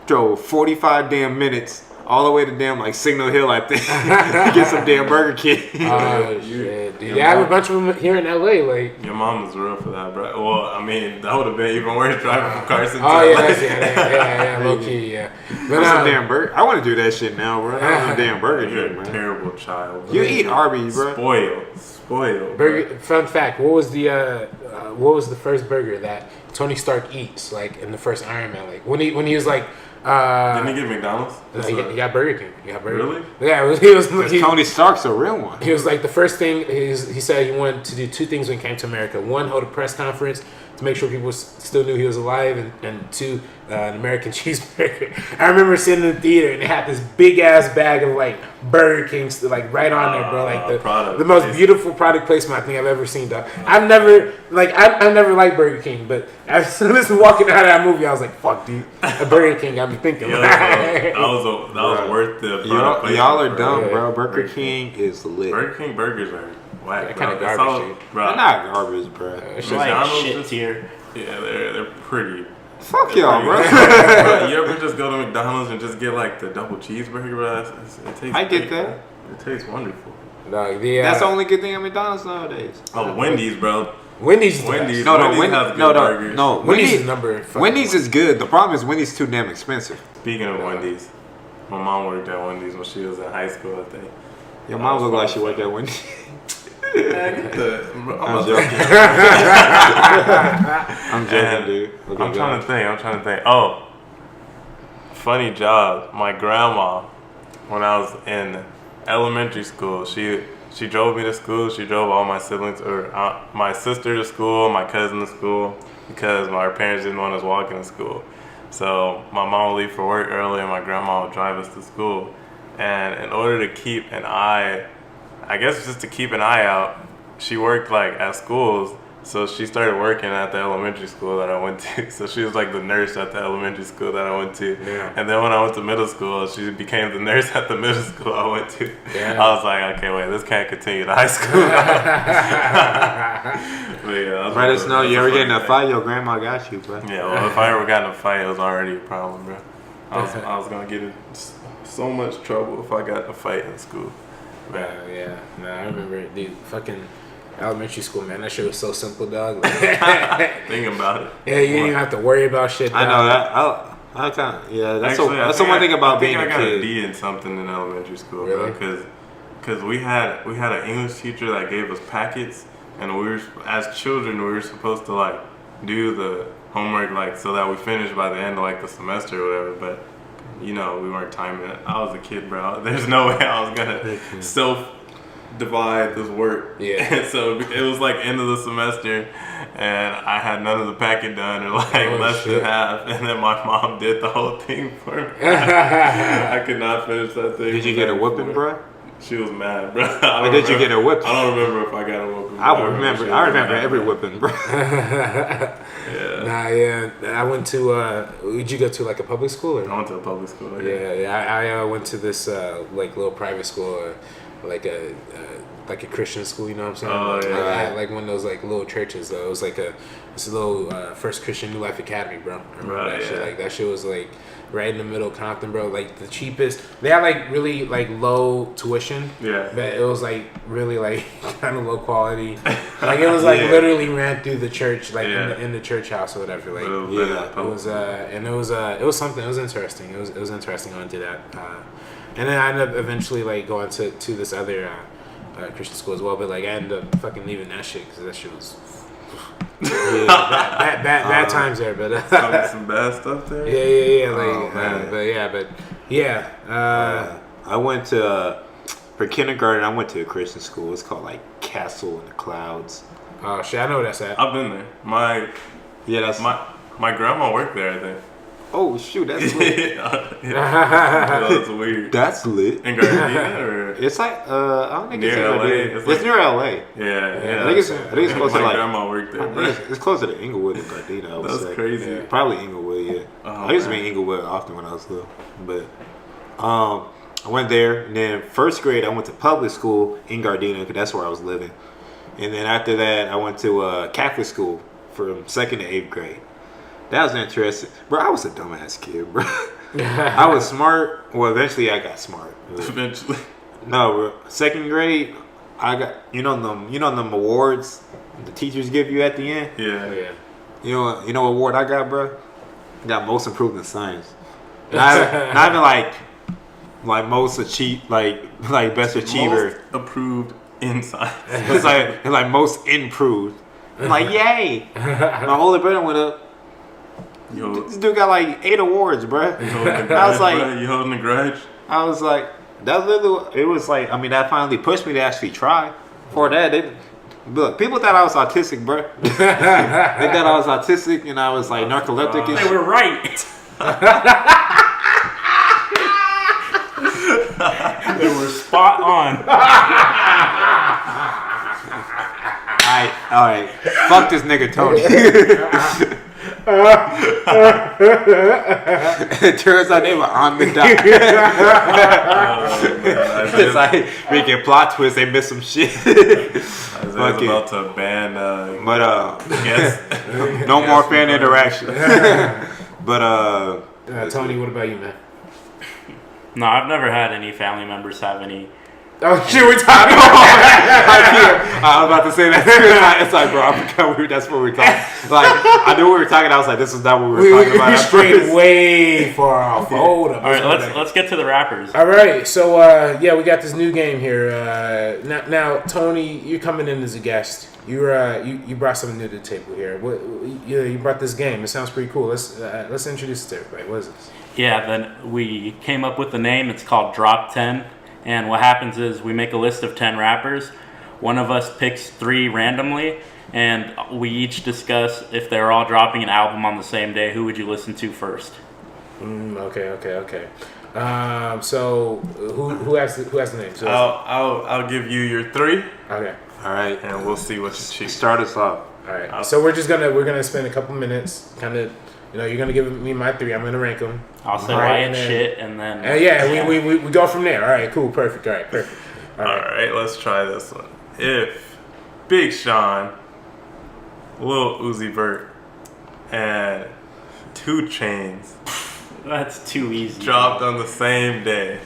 Drove 45 damn minutes all the way to damn like Signal Hill, I think, to get some damn Burger King. Oh shit, dude! They have a bunch of them here in LA. Like, Your mom was real for that, bro. Well, I mean, that would have been even worse driving from Carson to oh LA. yeah, low key, yeah. But What's some damn burger? I want to do that shit now, bro. I want a damn Burger You're King, a man. terrible child. You eat Arby's, bro. Spoiled. burger. Fun fact: what was the first burger that Tony Stark eats? Like in the first Iron Man, like when he was like. Didn't he get McDonald's? He got Burger King. He got Burger Really? King. Yeah, he was. Tony Stark's a real one. He was like the first thing. He said he wanted to do two things when he came to America. One, hold a press conference to make sure people still knew he was alive, and two, an American cheeseburger. I remember sitting in the theater and they had this big ass bag of like Burger Kings like right on there, bro. Like the most beautiful product placement I think I've ever seen, dog. I've never liked Burger King, but as soon as walking out of that movie, I was like, fuck, dude, a Burger King got me thinking. Yo, that was worth the product placement, Y'all are bro. dumb, Yeah. bro. Burger King is lit. Burger King burgers are whack. They're kinda bro. It's garbage, all- dude. bro. They're not garbage, bro. It's Like McDonald's shit is- tier. Yeah, they're pretty. Fuck y'all, bro. Bro, you ever just go to McDonald's and just get like the double cheeseburger, bro? It tastes I get great, that. bro. It tastes wonderful. Dog, That's the only good thing at McDonald's nowadays. Oh, Wendy's, bro. Wendy's. is the Wendy's. best. No, Wendy's Wendy's, has good burgers. Wendy's is number. fucking Wendy's one. is good. The problem is Wendy's too damn expensive. Speaking of Wendy's, my mom worked at Wendy's when she was in high school, I think. Your mom look like she worked at Wendy's. I'm I'm joking. I'm joking, dude. Okay, I'm go trying on. to think. Oh, funny job. My grandma, when I was in elementary school, she drove me to school. She drove all my siblings, or my sister to school, my cousin to school, because our parents didn't want us walking to school. So my mom would leave for work early, and my grandma would drive us to school. And in order to keep an eye, I guess just to keep an eye out, she worked like at schools. So she started working at the elementary school that I went to. So she was like the nurse at the elementary school that I went to. Yeah. And then when I went to middle school, she became the nurse at the middle school I went to. Yeah. I was like, okay, wait, this can't continue to high school. But yeah, Let us know. You ever get in a thing. fight? Your grandma got you, bro. Yeah, well, if I ever got in a fight, it was already a problem, bro. I was gonna get in so much trouble if I got in a fight in school. Yeah. No, I remember it, dude. Fucking elementary school, man. That shit was so simple, dog. Think about it. Yeah, you didn't even have to worry about shit. I dog. know that. I kind of, yeah. That's Actually, that's the one thing about being I a got a kid. D in something in elementary school, Really? bro. Because we had an English teacher that gave us packets, and we were, as children, we were supposed to like do the homework like so that we finished by the end of like the semester or whatever. But you know, we weren't timing it. I was a kid, bro. There's no way I was gonna self-divide this work. Yeah. And so it was like end of the semester, and I had none of the packet done, or like Oh, less shit. than half. And then my mom did the whole thing for me. I could not finish that thing. Did you get a whooping, bro? She was mad, bro. Or did you get a whipping? I don't remember if I got a whooping. I she remember was mad. every whipping, bro. Yeah. Nah, yeah. I went to. Did you go to like a public school or? I went to a public school. Yeah. I went to this like little private school, like a Christian school. You know what I'm saying? Oh, Like, yeah. I had like one of those like little churches. Though it was like it's a little First Christian New Life Academy, bro. I remember Right, that shit. yeah. Like that shit was like right in the middle of Compton, bro. Like the cheapest. They had like really like low tuition. Yeah. But it was like really like kind of low quality. Like it was like Yeah. literally ran through the church, like Yeah. in the church house or whatever. Like But it was Yeah. better than it public was school. and it was something. It was interesting. It was interesting going to that. And then I ended up eventually like going to this other Christian school as well. But like I ended up fucking leaving that shit because that shit was bad times there. But Some bad stuff there. yeah. Like, Oh, man. I went to for kindergarten. I went to a Christian school. It's called like Castle in the Clouds. Oh shit, I know where that's at. I've been there. My Yeah, grandma worked there, I think. Oh shoot, that's lit. Yeah, that's weird. That's lit. In Gardena or It's like I don't think it's Near in LA? Gardena. It's It's like- near LA. yeah. I think it's close to My like. grandma worked there, I bro. think it's closer to Inglewood than Gardena. I would That's say. crazy. Yeah. Probably Inglewood, yeah. Oh, I used to be man. in Inglewood often when I was little, but I went there, and then first grade I went to public school in Gardena because that's where I was living, and then after that I went to Catholic school from 2nd to 8th grade. That was interesting, bro. I was a dumbass kid, bro. I was smart. Well, eventually I got smart. Eventually. No, bro. Second grade, I got you know them awards the teachers give you at the end. Yeah. Yeah. You know what award I got, bro? I got most improved in science. Not even like most like best achiever. Most approved in science. It's like most improved. I'm like, yay! My older brother went up. Yo, This dude got like 8 awards, bro. you holding a grudge, I was like- bro? You holding a grudge? I was like, that literally. It was like, I mean, that finally pushed me to actually try. For that, look, people thought I was autistic, bro. They thought I was autistic and I was like narcoleptic and They shit. were right. They were spot on. Alright. Fuck this nigga Tony. It turns out they were on the dot. It's like making plot twists, they missed some shit. Isaiah's Fuck it. about to ban But yes. no more fan interaction. But Tony, what about you, man? No, I've never had any family members have any. Oh shit, we're talking about I was about to say that. It's like, bro, I forgot that's what we were talking. Like, I knew we were talking. I was like, this is not what we were talking about. We at strayed first. way far off. Hold up. All right, let's get to the rappers. All right, so yeah, we got this new game here. Now, Tony, you're coming in as a guest. You brought something new to the table here. What you brought this game? It sounds pretty cool. Let's introduce it to everybody. What is this? Yeah, then we came up with the name. It's called Drop 10. And what happens is we make a list of 10 rappers. One of us picks 3 randomly, and we each discuss if they're all dropping an album on the same day, who would you listen to first? Okay. So who has the name? So I'll give you your 3, okay. All right, and we'll see what you choose. start us off. All right. So we're gonna spend a couple minutes, kind of. You're gonna give me my 3. I'm gonna rank them. I'll say All right, Riot and then- shit, and then Yeah, we go from there. All right, cool, perfect. All right, perfect. All All right. right, let's try this one. If Big Sean, Lil Uzi Vert, and 2 Chainz that's too easy. dropped on the same day,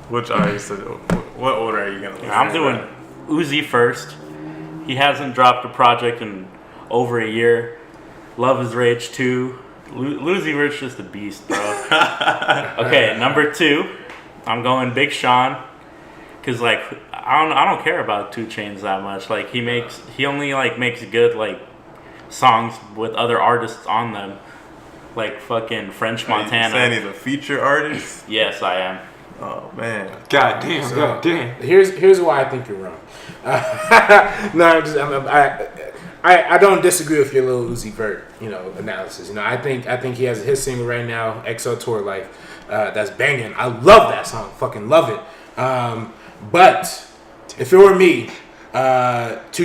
which are you? What order are you gonna? listen I'm to? doing Uzi first. He hasn't dropped a project in over a year. Love is Rage 2. Uzi Vert's just a beast, bro. Okay, number 2, I'm going Big Sean, cause like I don't care about 2 Chainz that much. Like he only like makes good like songs with other artists on them, like fucking French Are you Montana. saying he's a feature artist? Yes, I am. Oh man. God damn. Here's why I think you're wrong. I don't disagree with your Lil Uzi Vert, analysis. I think he has a hit single right now, XO Tour Life, that's banging. I love that song, fucking love it. But if it were me, 2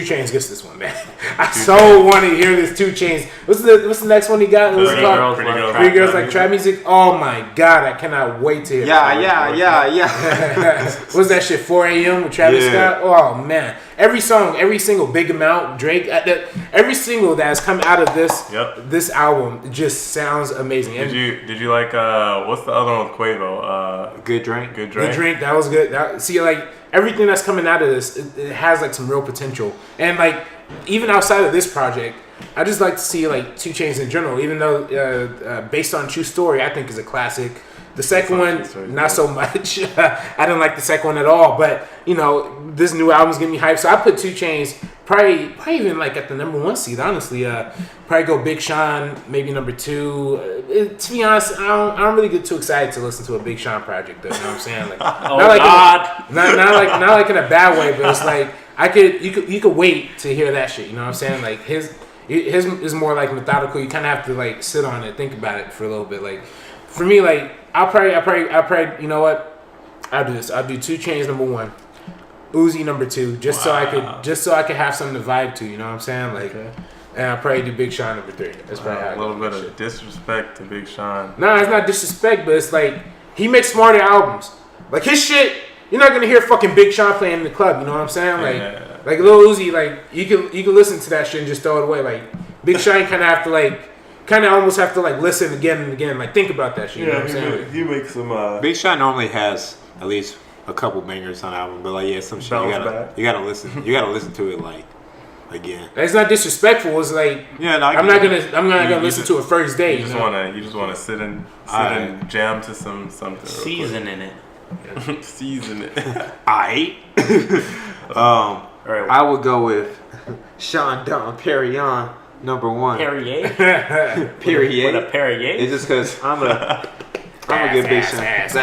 Chainz gets this one, man. I so want to hear this 2 Chainz. What's the next one he got? What's it Pretty called? Girls Love Three Trap Girls Music. Like Trap Music. Oh my god, I cannot wait to hear. Yeah. What's that shit? 4 a.m. with Travis Yeah. Scott. Oh man, every single Big Amount, Drake, every single that has come out of this album just sounds amazing. And Did you like what's the other one with Quavo? Good drink. Good the Drink. drink that was good. See, like everything that's coming out of this, it has like some real potential. And like even outside of this project, I just like to see like 2 Chainz in general. Even though Based on True Story, I think is a classic. The second one, not so much. I didn't like the second one at all. But this new album's getting me hyped. So I put 2 Chainz probably even like at the number 1 seed. Honestly, probably go Big Sean, maybe number 2. To be honest, I don't really get too excited to listen to a Big Sean project. Though, you know what I'm saying? Like, Oh not like God! not like in a bad way, but it's like you could wait to hear that shit. You know what I'm saying? Like his is more like methodical. You kind of have to like sit on it, think about it for a little bit. Like for me, like I'll probably you know what? I'll do this. I'll do 2 Chainz number 1, Uzi number 2, just so I could have something to vibe to. You know what I'm saying? Like, and I'll probably do Big Sean number 3. That's probably how I A little do bit that of shit. disrespect to Big Sean. Nah, it's not disrespect, but it's like he makes smarter albums. Like his shit, you're not gonna hear fucking Big Sean playing in the club. You know what I'm saying? Yeah. Like Lil Uzi, like you can listen to that shit and just throw it away. Like Big Sean kind of have to like kind of almost have to like listen again and again, like think about that shit. You know what I'm saying? he makes some. Big Sean normally has at least a couple bangers on the album, but like yeah, some shit Bounce you gotta listen. You gotta listen to it like again. It's not disrespectful. It's like Yeah, no, I'm not gonna listen just- to it first day. You just wanna sit and jam to something. Season in it. Season it. Aight. All right. I would go with Sean Don Perignon, number 1. Perrier. Period. With a Perrier. It's just because I'm a good Big Sean. Ass.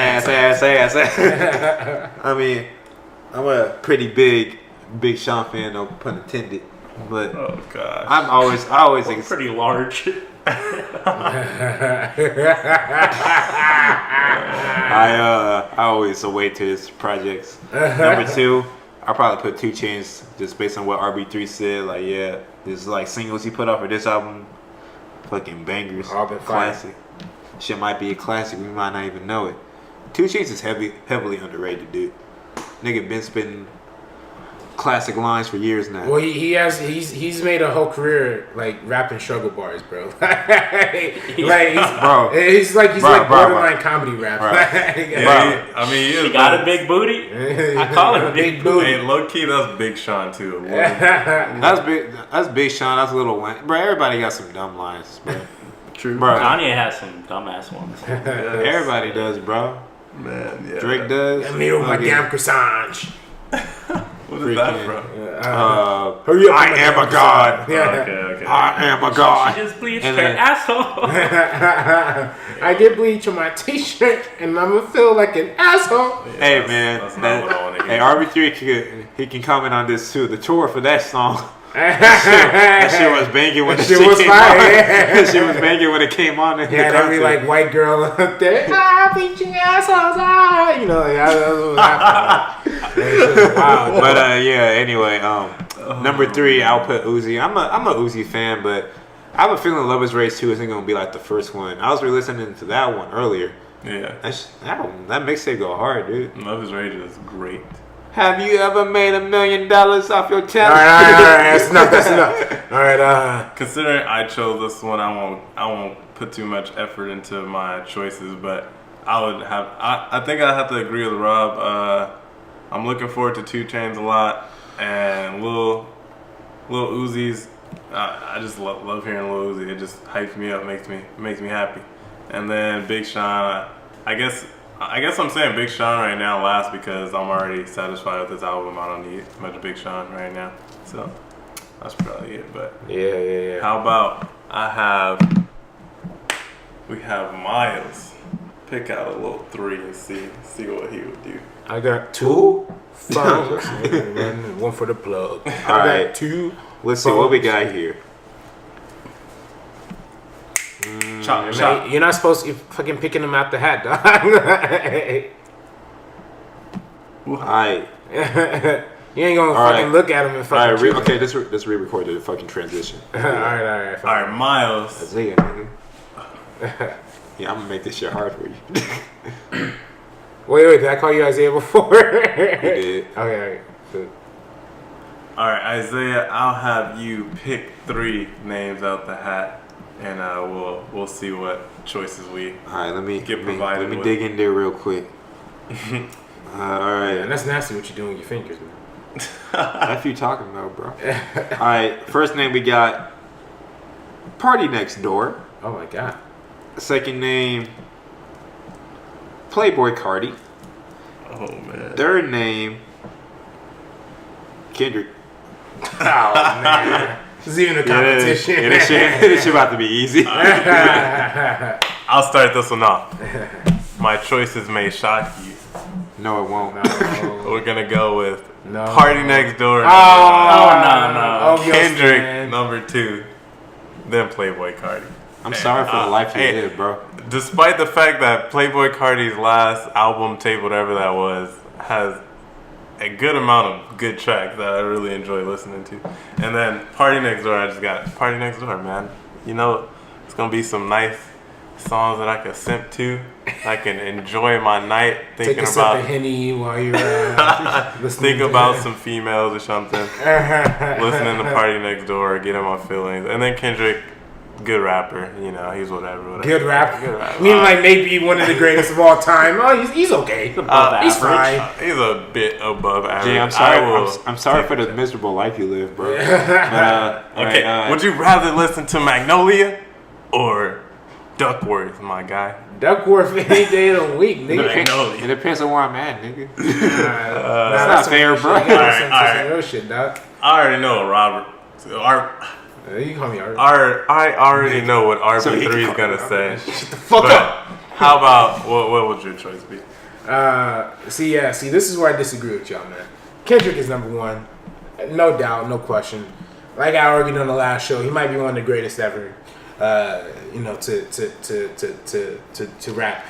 I mean, I'm a pretty big Sean fan, no pun intended. But Oh gosh. I always think Pretty large. I always await to his projects. Number 2, I'll probably put 2 Chainz just based on what RB3 said. Like, yeah, there's like singles he put off for this album, fucking bangers, All been fire. classic. Shit might be a classic, we might not even know it. 2 Chainz is heavily underrated, dude. Nigga been spitting classic lines for years now. Well, he's made a whole career like rapping struggle bars, bro. Bro. He's like Bro. borderline comedy rap. Bro. Yeah, he is. He got a big booty. I call him big booty. Hey, low key, that's Big Sean too. That's Big Sean, that's Lil Wayne. Bro, everybody got some dumb lines, bro. True. Bro, Kanye has some dumbass ones. everybody does, bro. Man, yeah. Drake does. Let me with my Fucking- damn croissant. What is that freaking- from? Hurry up, I my am damn a god. croissant. Okay. I am a god. She just bleached And her then- asshole. I did bleach on my t-shirt, and I'm gonna feel like an asshole. Hey man, that's not what I wanna hear. hey RB3 he can comment on this too. The tour for that song, that shit was banging when That the shit shit was came fire, on. yeah. That shit was banging when it came on. In Yeah, the every concert. like white girl up there, bleaching assholes, you know, like, that was happening. That shit was wild. But yeah. Anyway, number 3, I'll put Uzi. I'm a Uzi fan, but I have a feeling Love Is Race 2 isn't gonna be like the first one. I was re-listening to that one earlier. Yeah. That mixtape go hard, dude. Love is Rage is great. Have you ever made $1 million off your All talent? right, that's enough. All right, Considering I chose this one, I won't put too much effort into my choices, but I think I have to agree with Rob. I'm looking forward to 2 Chainz a lot, and Lil Uzi's. I just love hearing Lil Uzi. It just hypes me up, makes me happy. And then Big Sean. I guess I'm saying Big Sean right now last because I'm already satisfied with this album. I don't need much Big Sean right now, so that's probably it. But yeah. how about we have Miles pick out a little 3 and see what he would do. I got 2 phones and one for the plug. I got right. 2. Let's see what we got here. Chop. Man, you're not supposed to be fucking picking them out the hat, dog. Alright. You ain't gonna All fucking right. look at them and fucking. Alright, choose okay, let's re-record the fucking transition. all right. All right, Miles. Isaiah, nigga. Yeah, I'm gonna make this shit hard for you. Wait, did I call you Isaiah before? You did. Okay. Good. All right, Isaiah. I'll have you pick 3 names out the hat, and we'll see what choices we. Alright, let me Get provided let me with. dig in there real quick. And Alright. that's nasty what you're doing with your fingers, man. That's you talking about, bro. Alright, first name we got Party Next Door. Oh my god. Second name Playboy Cardi. Oh man. Third name Kendrick. Oh man. This is even a competition. Yeah, this shit about to be easy. I'll start this one off. My choices may shock you. No, it won't. We're gonna go with No. Party Next Door. no. Oh, Kendrick man. number 2, then Playboy Cardi. I'm sorry for the life you hey, live, bro. Despite the fact that Playboy Cardi's last album tape, whatever that was, has a good amount of good tracks that I really enjoy listening to. And then Party Next Door, I just got Party Next Door, man. You know, it's gonna be some nice songs that I can simp to. I can enjoy my night Take thinking a sip about of Henny while you're listening. think about some females or something. Listening to Party Next Door, getting my feelings. And then Kendrick, good rapper. You know, he's whatever. Good rapper. Good rapper. I mean, like maybe one of the greatest of all time. Oh, he's okay. He's fine. He's a bit above average. Jay, I'm sorry. I'm sorry for the miserable life you live, bro. Okay, would you rather listen to Magnolia or Duckworth, my guy? Duckworth any day of the week, nigga. Magnolia. It depends on where I'm at, nigga. That's not fair, bro. You gotta listen to Alright. some real shit, dog. I already know what Robert. You can call me Art. I already know what So he RB3 is can gonna call say. Fuck But up. how about what would your choice be? See, this is where I disagree with y'all, man. Kendrick is number one, no doubt, no question. Like I argued on the last show, he might be one of the greatest ever. To rap.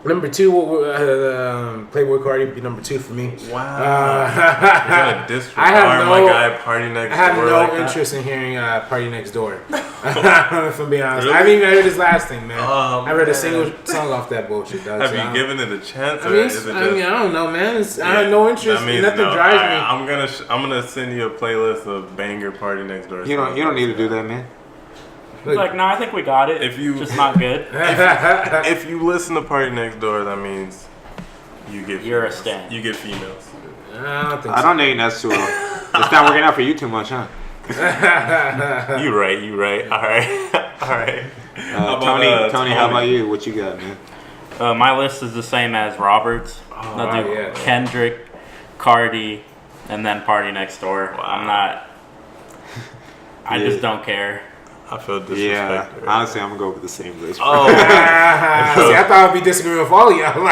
Number two, Playboy Cardi would be number two for me. Wow. You're gonna I disregard have my no- guy Party Next I have Door no like that? interest in hearing Party Next Door. If I'm being honest, I haven't even heard his last thing, man. Oh, I heard a man. single song off that bullshit, dog. Have so I you don't- given it a chance, I or mean, is it I just? don't know, man. I have no interest. That means Nothing no. drives me. I'm gonna send you a playlist of banger Party Next Door. You don't need to do that, man. Look, Like, no, I think we got it. If you- just not good. If you listen to Party Next Door, that means you get. You're a females. stan. You get females. I don't think I so. don't think that's too. It's not working out for you too much, huh? You right. All right. How about, Tony, how about you? What you got, man? My list is the same as Robert's. I'll do yeah. Kendrick, Cardi, and then Party Next Door. Wow. I'm not. I Yeah. just don't care. I feel disrespected. Yeah, right honestly, I'm gonna go with the same list. Oh, See, I thought I'd be disagreeing with all of y'all.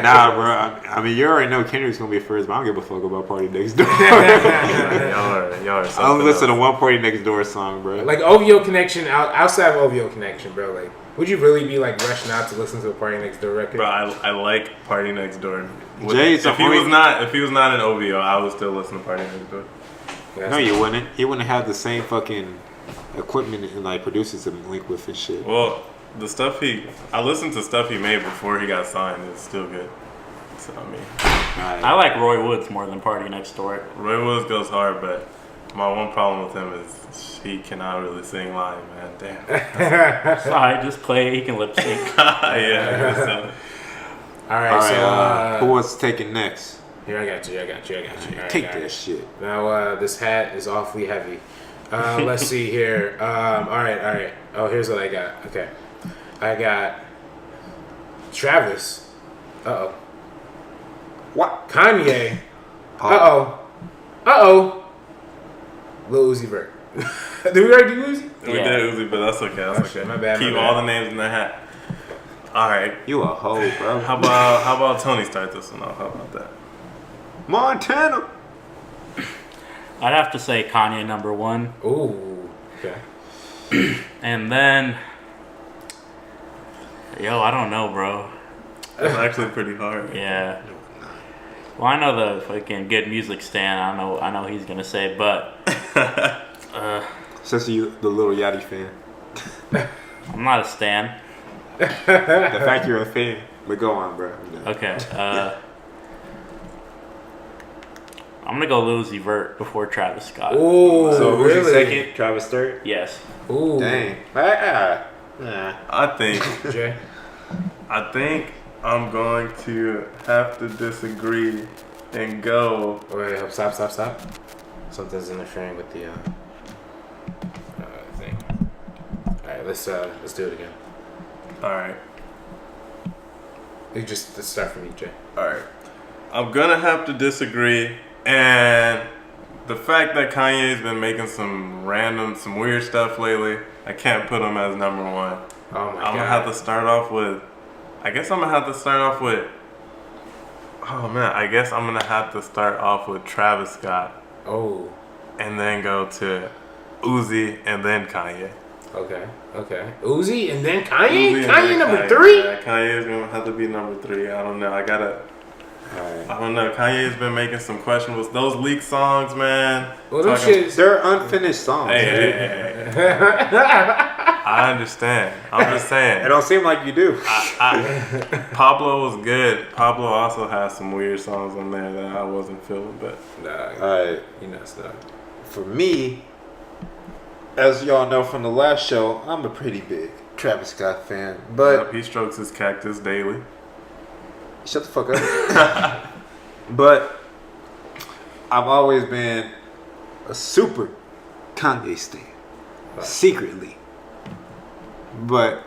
Nah, bro. I mean, you already know Kendrick's gonna be first, but I don't give a fuck about Party Next Door. y'all are I'll something listen to else. one Party Next Door song, bro. Like OVO Connection, outside of OVO Connection, bro. Like, would you really be like rushing out to listen to a Party Next Door record? Bro, I like Party Next Door. Jay's if the he only- was not an OVO, I would still listen to Party Next Door. No, you wouldn't. He wouldn't have the same fucking equipment and like producers to link with and shit. Well, I listened to stuff he made before he got signed. It's still good. So I mean, I like Roy Woods more than Party Next Door. Roy Woods goes hard, but my one problem with him is he cannot really sing live, man. Damn. So I just play. He can lip sync. Yeah. So, All right, All so right, who wants to take it next? here I got you. All right, Take got that it. shit. Now this hat is awfully heavy. Let's see here. All right. Oh, here's what I got. Okay, I got Travis. Uh-oh. What? Kanye. Uh-oh. Lil Uzi Vert. Did we already do Uzi? we Yeah. did Uzi, but that's okay. That's Oh, okay. shit, my bad, Keep my bad. all the names in the hat. All right. You a hoe, bro. How about Tony start this one off? How about that? Montana. I'd have to say Kanye number one, Ooh. Okay. and then, I don't know, bro. It's actually pretty hard. Yeah. Well, I know the fucking good music stan. I know he's gonna say, but Since you the little Yachty fan. I'm not a stan. The fact you're a fan. But go on, bro. I'm done. Okay. I'm gonna go Lil Uzi Vert before Travis Scott. Ooh, So who's your really? second? Travis third? Yes. Ooh. Dang. Nah. I think Jay. I'm going to have to disagree and go. Wait, stop. Something's interfering with the thing. All right, let's do it again. All right. Let's start from you, Jay. All right. I'm gonna have to disagree, and the fact that Kanye's been making some weird stuff lately, I can't put him as number one. Oh my I'm god. gonna have to start off with. I guess I'm gonna have to start off with. Oh man, I guess I'm gonna have to start off with Travis Scott, Oh. and then go to Uzi, and then Kanye. Okay. Uzi and then Kanye. Uzi and Kanye then number Kanye. 3. Yeah, Kanye is gonna have to be number 3. I don't know. I don't know. Kanye's been making some questionable. Those leaked songs, man. Well, them Talking- shits. They're unfinished songs. Hey. I understand. I'm just It saying. don't seem like you do. Pablo was good. Pablo also has some weird songs on there that I wasn't feeling, but Nah, Alright. you nuts, dog. For me, as y'all know from the last show, I'm a pretty big Travis Scott fan. But He strokes his cactus daily. shut the fuck up. But I've always been a super Kanye stan. Secretly. But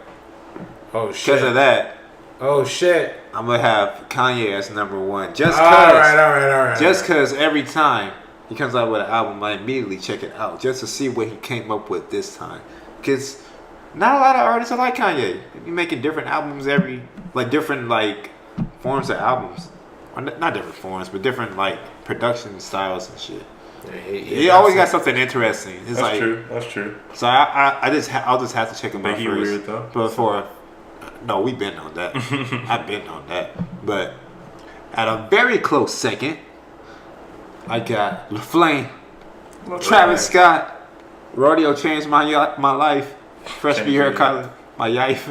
Oh shit. because of that, Oh shit. I'm gonna have Kanye as number one. Just All cause. right. Just because every time he comes out with an album, I immediately check it out just to see what he came up with this time. Because not a lot of artists are like Kanye. They be making different albums different forms of albums. Or not different forms, but different production styles and shit. He always got something interesting. It's That's true. That's true. So I'll just have to check him out Think he first. weird though? Before, no, we've been on that. I've been on that. But at a very close second, I got LaFlame, Travis Scott, Rodeo changed my life. Freshman year of college, my life.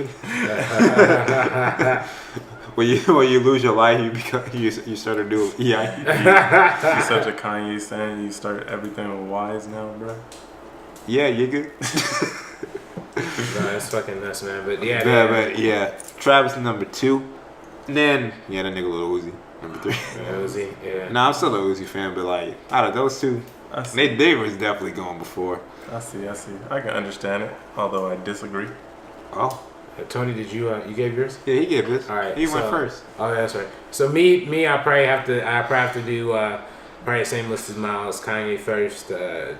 when you lose your life, you start a new yife. You're such a Kanye stan. You start everything with Y's now, bro. Yeah, you good. No, that's fucking nuts, man. But yeah, But yeah, Travis number 2. And then that nigga Lil Uzi number 3. Yeah, Uzi, yeah. Nah, I'm still a Uzi fan, but out of those two, I see. they was definitely going before. I see. I can understand it, although I disagree. Oh, Tony, did you gave yours? yeah, he gave this. All right, He went so- first. Oh, that's right. So me, I probably have to do probably the same list as Miles. Kanye first,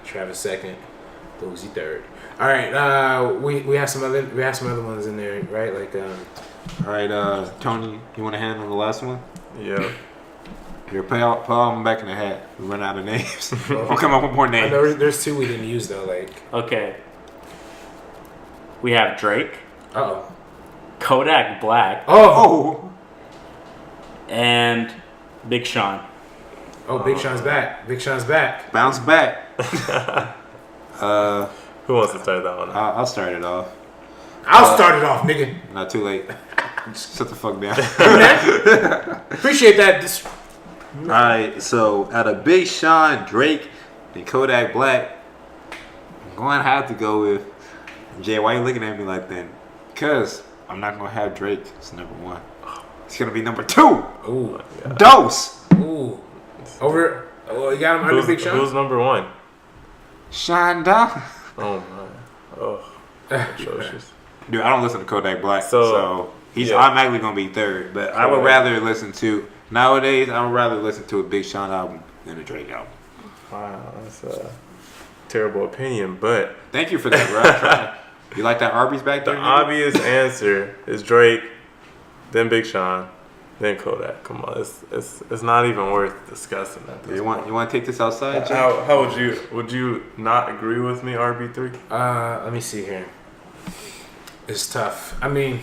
Travis second, Uzi third. All right, we have some other ones in there, right? All right, Tony, you want to handle the last one? Yeah. Here, put them back in the hat. We run out of names. We'll come up with more I names. know there's 2 we didn't use though. Okay. We have Drake, Oh, Kodak Black, Oh, and Big Sean. Big Sean's back. Big Sean's back. bounce back. Who wants to start that one? I'll start it off. I'll start it off, nigga. Not too late. Shut the fuck down. Appreciate that. Alright, so out of Big Sean, Drake, and Kodak Black, I'm going to have to go with Jay. Why you looking at me like that? Because I'm not going to have Drake as number 1. It's going to be number 2. Ooh, Dose. ooh. Over. Oh, you got him under Big Sean. Who's number 1? Shine down. Oh my. Oh. Atrocious. Dude, I don't listen to Kodak Black, So, so he's yeah. automatically going to be 3rd. But I would Correct. rather listen to, nowadays, I would rather listen to a Big Sean album than a Drake album. Wow, that's a terrible opinion, but Thank you for that, bro. I'm trying. You like that Arby's back the there? nigga? obvious answer is Drake, then Big Sean, then Kodak. Come on, it's not even worth discussing at this You want to take this outside, Jay? How would you not agree with me, RB3? Let me see here. It's tough. I mean,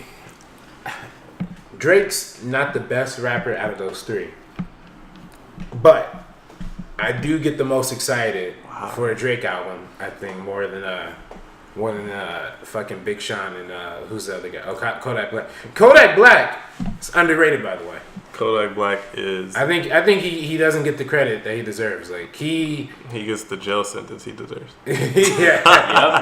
Drake's not the best rapper out of those 3, but I do get the most excited for a Drake album. I think more than fucking Big Sean and who's the other guy? Oh, Kodak Black. Kodak Black is underrated, by the way. Kodak Black is I think he doesn't get the credit that he deserves. He gets the jail sentence he deserves. yeah,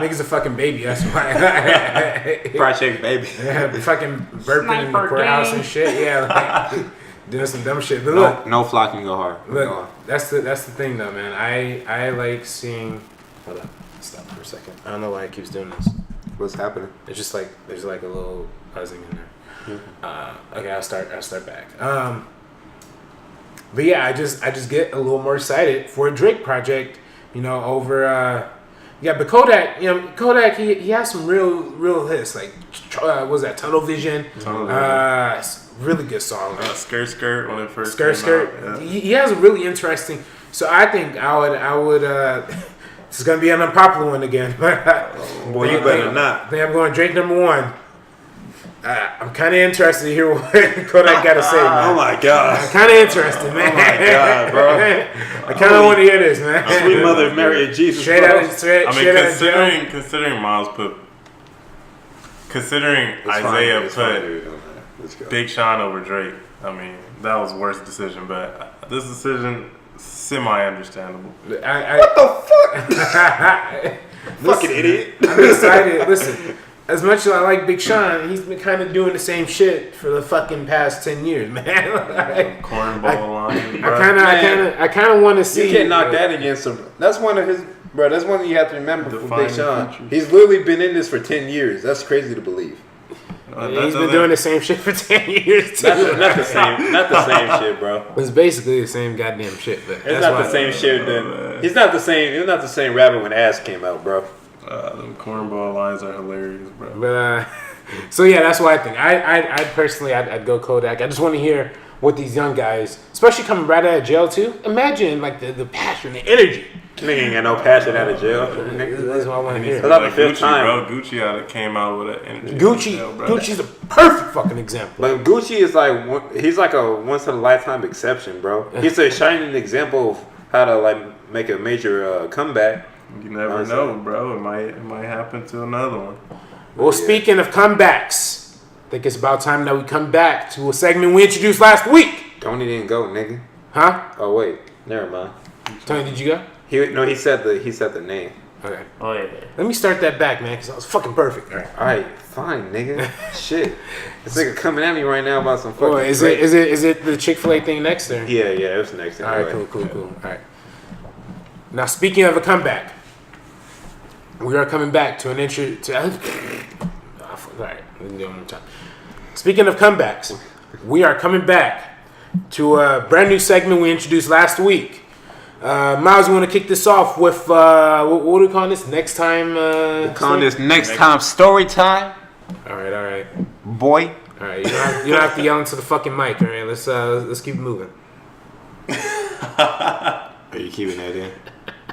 nigga's a fucking baby. That's why. Project Baby. Yeah, fucking burping in the courthouse and shit. Yeah, doing some dumb shit. But look, No flock can go hard. look, that's the thing though, man. I like seeing. Hold on, stop for a second. I don't know why it keeps doing this. What's happening? It's just there's a little buzzing in there. Okay, I'll start back. But yeah, I just get a little more excited for a Drake project, over but Kodak, he has some real hits, what was that Tunnel Vision? Really good song. Skirt when it first Skirt. came out. Yeah. He has a really interesting. So I think I would this is gonna be an unpopular one again. Boy, you better not. I think I'm going Drake number 1. I'm kind of interested to hear what Kodak got to say, man. Oh my god. I'm kind of interested, man. Oh my God, bro. I kind of want to hear this, man. Sweet Mother of Mary and Jesus. Straight bro. out, straight, I mean, straight out of jail. considering Miles considering It's fine, Isaiah it's fine, put dude. Let's go. Big Sean over Drake, I mean, that was the worst decision. But this decision, semi-understandable. What the fuck? Fucking idiot. I'm excited. Listen, as much as I like Big Sean, he's been kind of doing the same shit for the fucking past 10 years, man. Cornball line. I kind of want to see. You can't knock that against him. That's one of his, bro. That's one thing you have to remember from Defining Big Sean. features. He's literally been in this for 10 years. That's crazy to believe. He's been doing the same shit for 10 years too. Not the same shit, bro. It's basically the same goddamn shit, but It's not the same shit. Then he's not the same rapper when Ass came out, bro. Them cornball lines are hilarious, bro. But so yeah, that's what I think. I personally, I'd go Kodak. I just want to hear what these young guys, especially coming right out of jail too. Imagine like the passion, the energy. Nigga ain't got no passion out of jail. That's what I want to hear. That's not the fifth Gucci, time. bro. Gucci came out with an energy. bro. Gucci's a perfect fucking example. But Gucci is he's like a once in a lifetime exception, bro. He's a shining example of how to like make a major comeback. You never know, bro. It might happen to another one. Well, speaking of comebacks, I think it's about time that we come back to a segment we introduced last week. Tony didn't go, nigga. Huh? Oh wait, never mind. Tony, did you go? He said the name. Okay. Oh yeah. Let me start that back, man, because I was fucking perfect. All right. All right, fine, nigga. Shit, this nigga coming at me right now about some fucking. Oh, is it the Chick-fil-A thing next or? Yeah, it was next. All right, cool. All right. Now, speaking of a comeback, we are coming back to an intro. All right, let me do it one more time. Speaking of comebacks, we are coming back to a brand new segment we introduced last week. Miles, you want to kick this off with what do we call this? Next time. Calling this next time story time. All right. Boy. All right, you don't have to yell into the fucking mic. All right, let's keep moving. Are you keeping that in?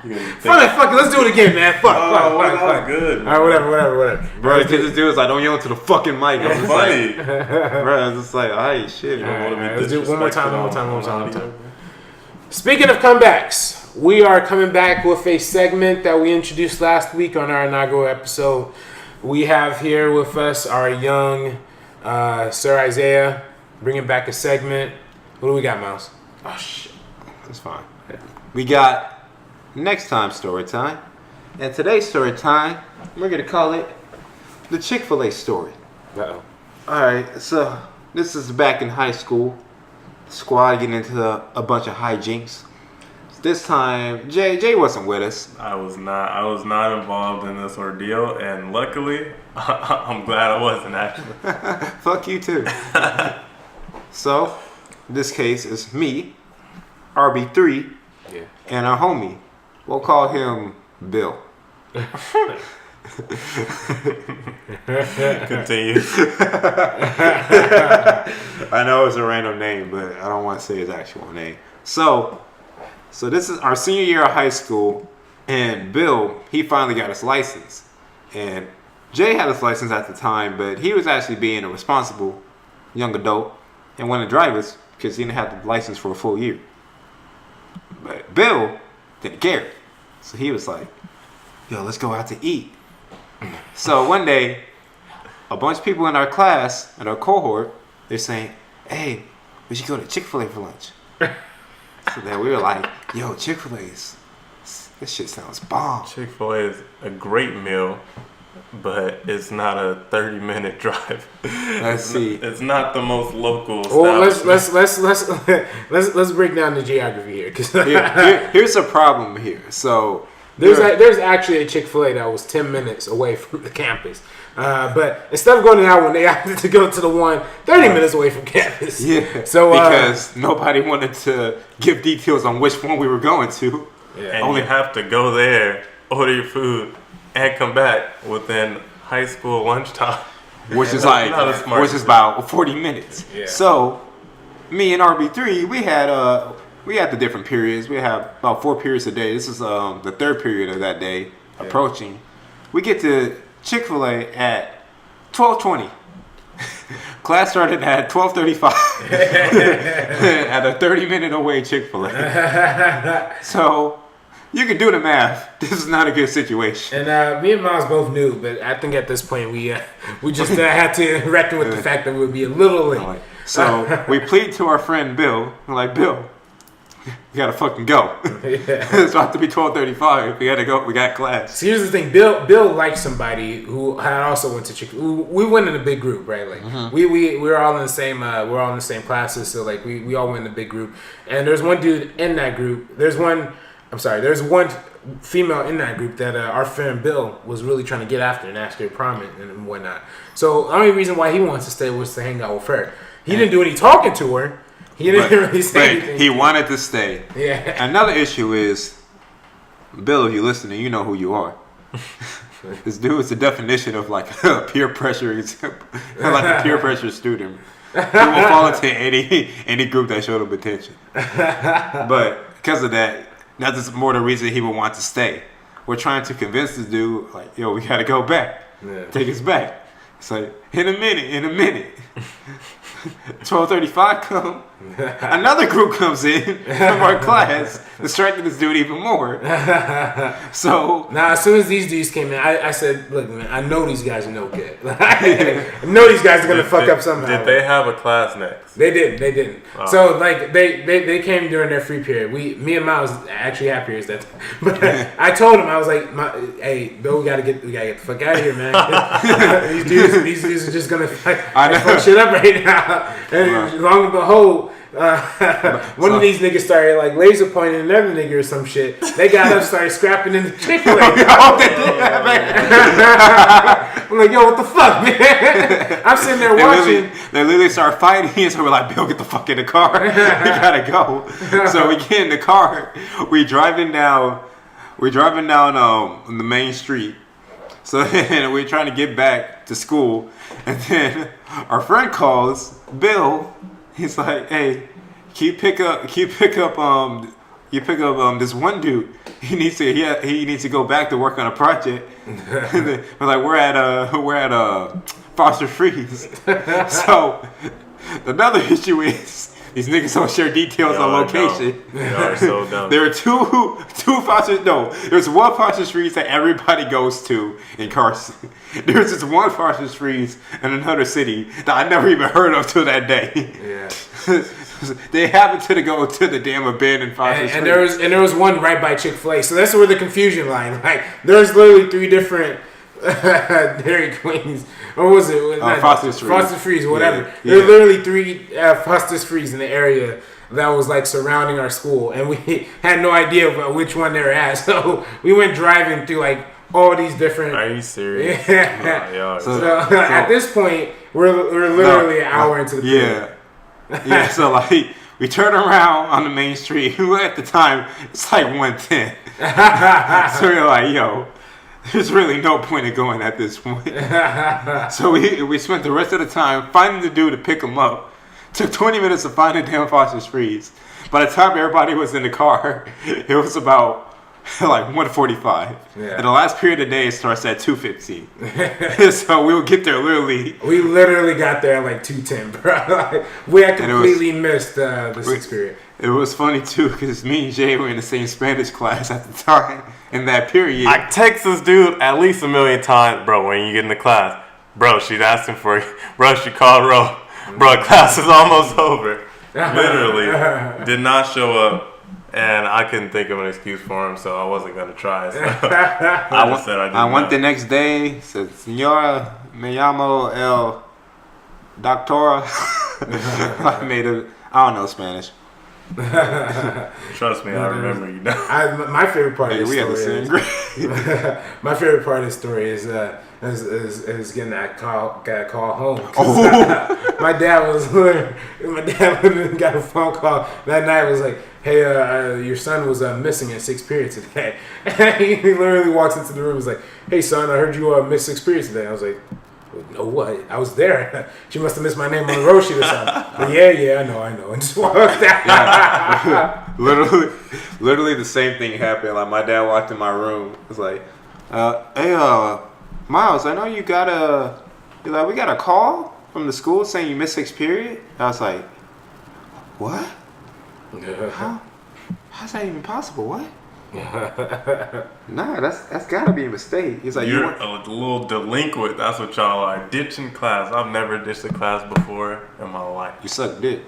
Fuck it, let's do it again, man. Fuck. That was good. All right, whatever. Bro, this dude is like, don't yell into the fucking mic. I'm just Funny. like, bro, it's just like, alright, shit. All Bro. right, let's do it one more time. Speaking of comebacks, we are coming back with a segment that we introduced last week on our inaugural episode. We have here with us our young Sir Isaiah, bringing back a segment. What do we got, Miles? Oh shit, that's fine. We got next time story time, and today's story time we're gonna call it the Chick-fil-A story. Uh-oh. All right, so this is back in high school. Squad getting into a bunch of hijinks. This time, Jay wasn't with us. I was not involved in this ordeal, and luckily, I'm glad I wasn't actually. Fuck you too. So, this case is me, RB3, Yeah. and our homie. We'll call him Bill. Continue. I know it's a random name, but I don't want to say his actual name. So this is our senior year of high school, and Bill, he finally got his license. And Jay had his license at the time, but he was actually being a responsible young adult and wanted to drive us because he didn't have the license for a full year. But Bill didn't care. So he was like, yo, let's go out to eat. So one day, a bunch of people in our class, in our cohort, they're saying, hey, we should go to Chick-fil-A for lunch. So then we were like, yo, Chick-fil-A's, this shit sounds bomb. Chick-fil-A is a great meal, but it's not a 30-minute drive. Let's see. It's not the most local. Well, establishment. let's break down the geography here, because Here's a problem here. So there's actually a Chick-fil-A that was 10 minutes away from the campus. But instead of going to that one, they opted to go to the one 30 minutes away from campus. yeah, So because nobody wanted to give details on which one we were going to. And you have to go there, order your food, and come back within high school lunchtime. Which is That's not a smart which is about 40 minutes. Yeah. So, me and RB3, we had the different periods. We have about 4 periods a day. This is the third period of that day approaching. We get to Chick-fil-A at 12:20. Class started at 12:35. At a 30-minute away Chick-fil-A. So, you can do the math. This is not a good situation. And me and Miles both knew, but I think at this point we just had to reckon with the fact that we would be a little late. So we plead to our friend Bill. We're like, Bill, we gotta fucking go. It's about to be 12:35. We gotta go. We got class. So here's the thing. Bill liked somebody who had also went to Chick-fil-A. We went in a big group, right? Like we were all in the same we're all in the same classes, so like we all went in a big group. And there's one dude in that group. There's one female in that group that our friend Bill was really trying to get after and ask her to prom and whatnot. So the only reason why he wants to stay was to hang out with her. He didn't do any talking to her. He didn't really say anything. He wanted to stay. Yeah. Another issue is, Bill, if you're listening, you know who you are. This dude is the definition of like peer pressure. It's like a peer pressure student. He will fall into any group that showed him attention. But because of that, that's more the reason he would want to stay. We're trying to convince this dude, like, yo, we gotta go back. Yeah. Take us back. It's like, in a minute. 12:35 come. Another group comes in from our class to strengthen this dude even more. So now, as soon as these dudes came in, I said, "Look, man, I know these guys are no good. I know these guys are gonna fuck up somehow." Did they have a class next? They didn't. Oh. So like they came during their free period. Me and Miles actually had periods that time. But I told him, I was like, "Hey, Bill, we gotta get the fuck out of here, man. these dudes are just gonna fuck shit up right now." And long and behold, one of these niggas started like laser pointing another nigga or some shit. They got up, started scrapping in the Chick-fil-A. I'm like, yo, what the fuck, man? I'm sitting there watching. They literally start fighting, and so we're like, Bill, get the fuck in the car. We gotta go. So we get in the car. We're driving down the main street. So then we're trying to get back to school, and then our friend calls Bill. He's like, "Hey, can you pick up this one dude? He needs to go back to work on a project." And then we're like, we're at Foster Freeze. So another issue is, these niggas don't share details on location. Y'all are so dumb. There are there's one Foster Freeze that everybody goes to in Carson. There's this one Foster Freeze in another city that I never even heard of till that day. Yeah. They happened to go to the damn abandoned Foster Freeze. And there was one right by Chick-fil-A. So that's where the confusion lied. Like there's literally 3 different Dairy Queens. Or was it? Foster's Freeze. Foster's Freeze, whatever. Yeah. There were literally 3 Foster's Freeze in the area that was like surrounding our school, and we had no idea which one they were at. So we went driving through like all these different. Are you serious? Yeah. So at this point, we're literally an hour into the period. Yeah. So like we turn around on the main street. At the time, it's like 1:10. So we're like, yo, there's really no point in going at this point. So we spent the rest of the time finding the dude to pick him up. Took 20 minutes to find the damn Foster's Freeze. By the time everybody was in the car, it was about like 1:45. Yeah. And the last period of the day starts at 2:15. So we would get there literally. We literally got there at like 2:10, bro. Like, we had completely missed the 6th period. It was funny too because me and Jay were in the same Spanish class at the time. In that period, I text this dude at least 1 million times, bro. When you get in the class, bro, she's asking for you. Bro, she called Ro. Bro, class is almost over. Literally, did not show up, and I couldn't think of an excuse for him, so I wasn't gonna try. So I went the next day. Said, "Señora, me llamo el doctora." I don't know Spanish. Trust me, I remember you. My favorite part of the We had the story same grade. my favorite part of the story is getting that call home. My dad literally got a phone call that night. Was like, "Hey, your son was missing in 6th period today." He literally walks into the room. Was like, "Hey, son, I heard you missed 6th period today." I was like, "No, what? I was there. She must have missed my name on the road sheet or something." But yeah, I know. And just walked out. Yeah. literally the same thing happened. Like my dad walked in my room. It was like, "Hey, Miles, I know we got a call from the school saying you missed 6th period." I was like, "What? How's that even possible? What?" Nah, that's gotta be a mistake. He's like, you You're want- a little delinquent. That's what y'all are. Ditching class. I've never ditched a class before in my life. you suck dick.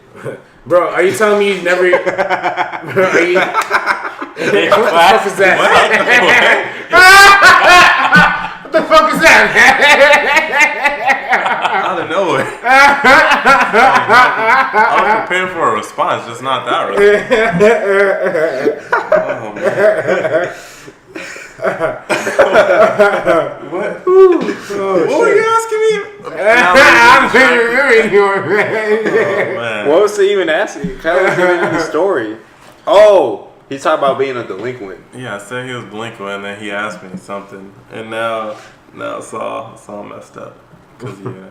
Bro, are you telling me you never? Bro, are you? Ditch What the class? fuck is that? What the fuck is that, Out of nowhere. I was prepared for a response, just not that right. Oh man. What? What were you asking me? I don't remember anymore, man. Oh, man. What was he even asking? Kind of giving him the story. Oh, he's talking about being a delinquent. Yeah, I said he was delinquent, and then he asked me something, and now it's all messed up. Cause yeah.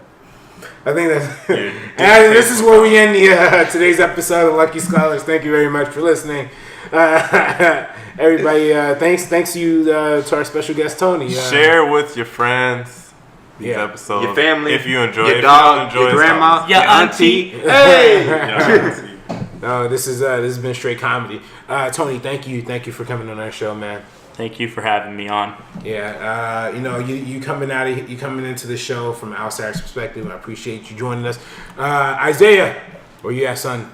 I think that's. Dude, And this is where we end the today's episode of Lucky Scholars. Thank you very much for listening, everybody. Thanks you to our special guest Tony. Share with your friends these Yeah. episodes. Your family, if you enjoy. your if dog, you don't enjoy, your grandma, stop. Your your auntie. auntie. Hey! Yeah, No, this has been straight comedy. Tony, thank you for coming on our show, man. Thank you for having me on. Yeah, you coming into the show from an outsider's perspective. I appreciate you joining us. Isaiah, where you at, son?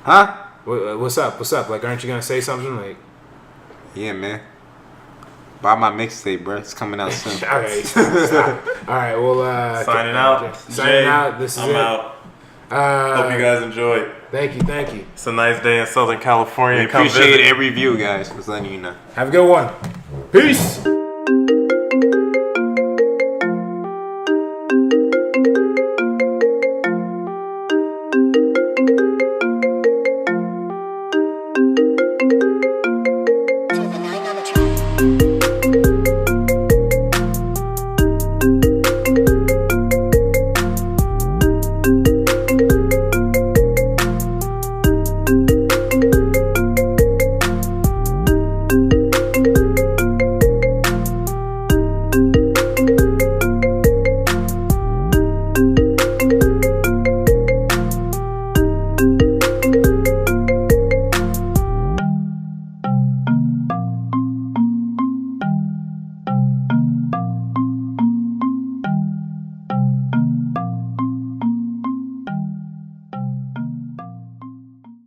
Huh? What's up? Like, aren't you gonna say something? Like, Yeah, man. Buy my mixtape, bro. It's coming out soon. okay, stop. All right, well, Signing out. Signing Jay, out. This is I'm it. out. Hope you guys enjoyed. Thank you. It's a nice day in Southern California. We Come appreciate visit. every view, guys. Just letting you know. Have a good one. Peace.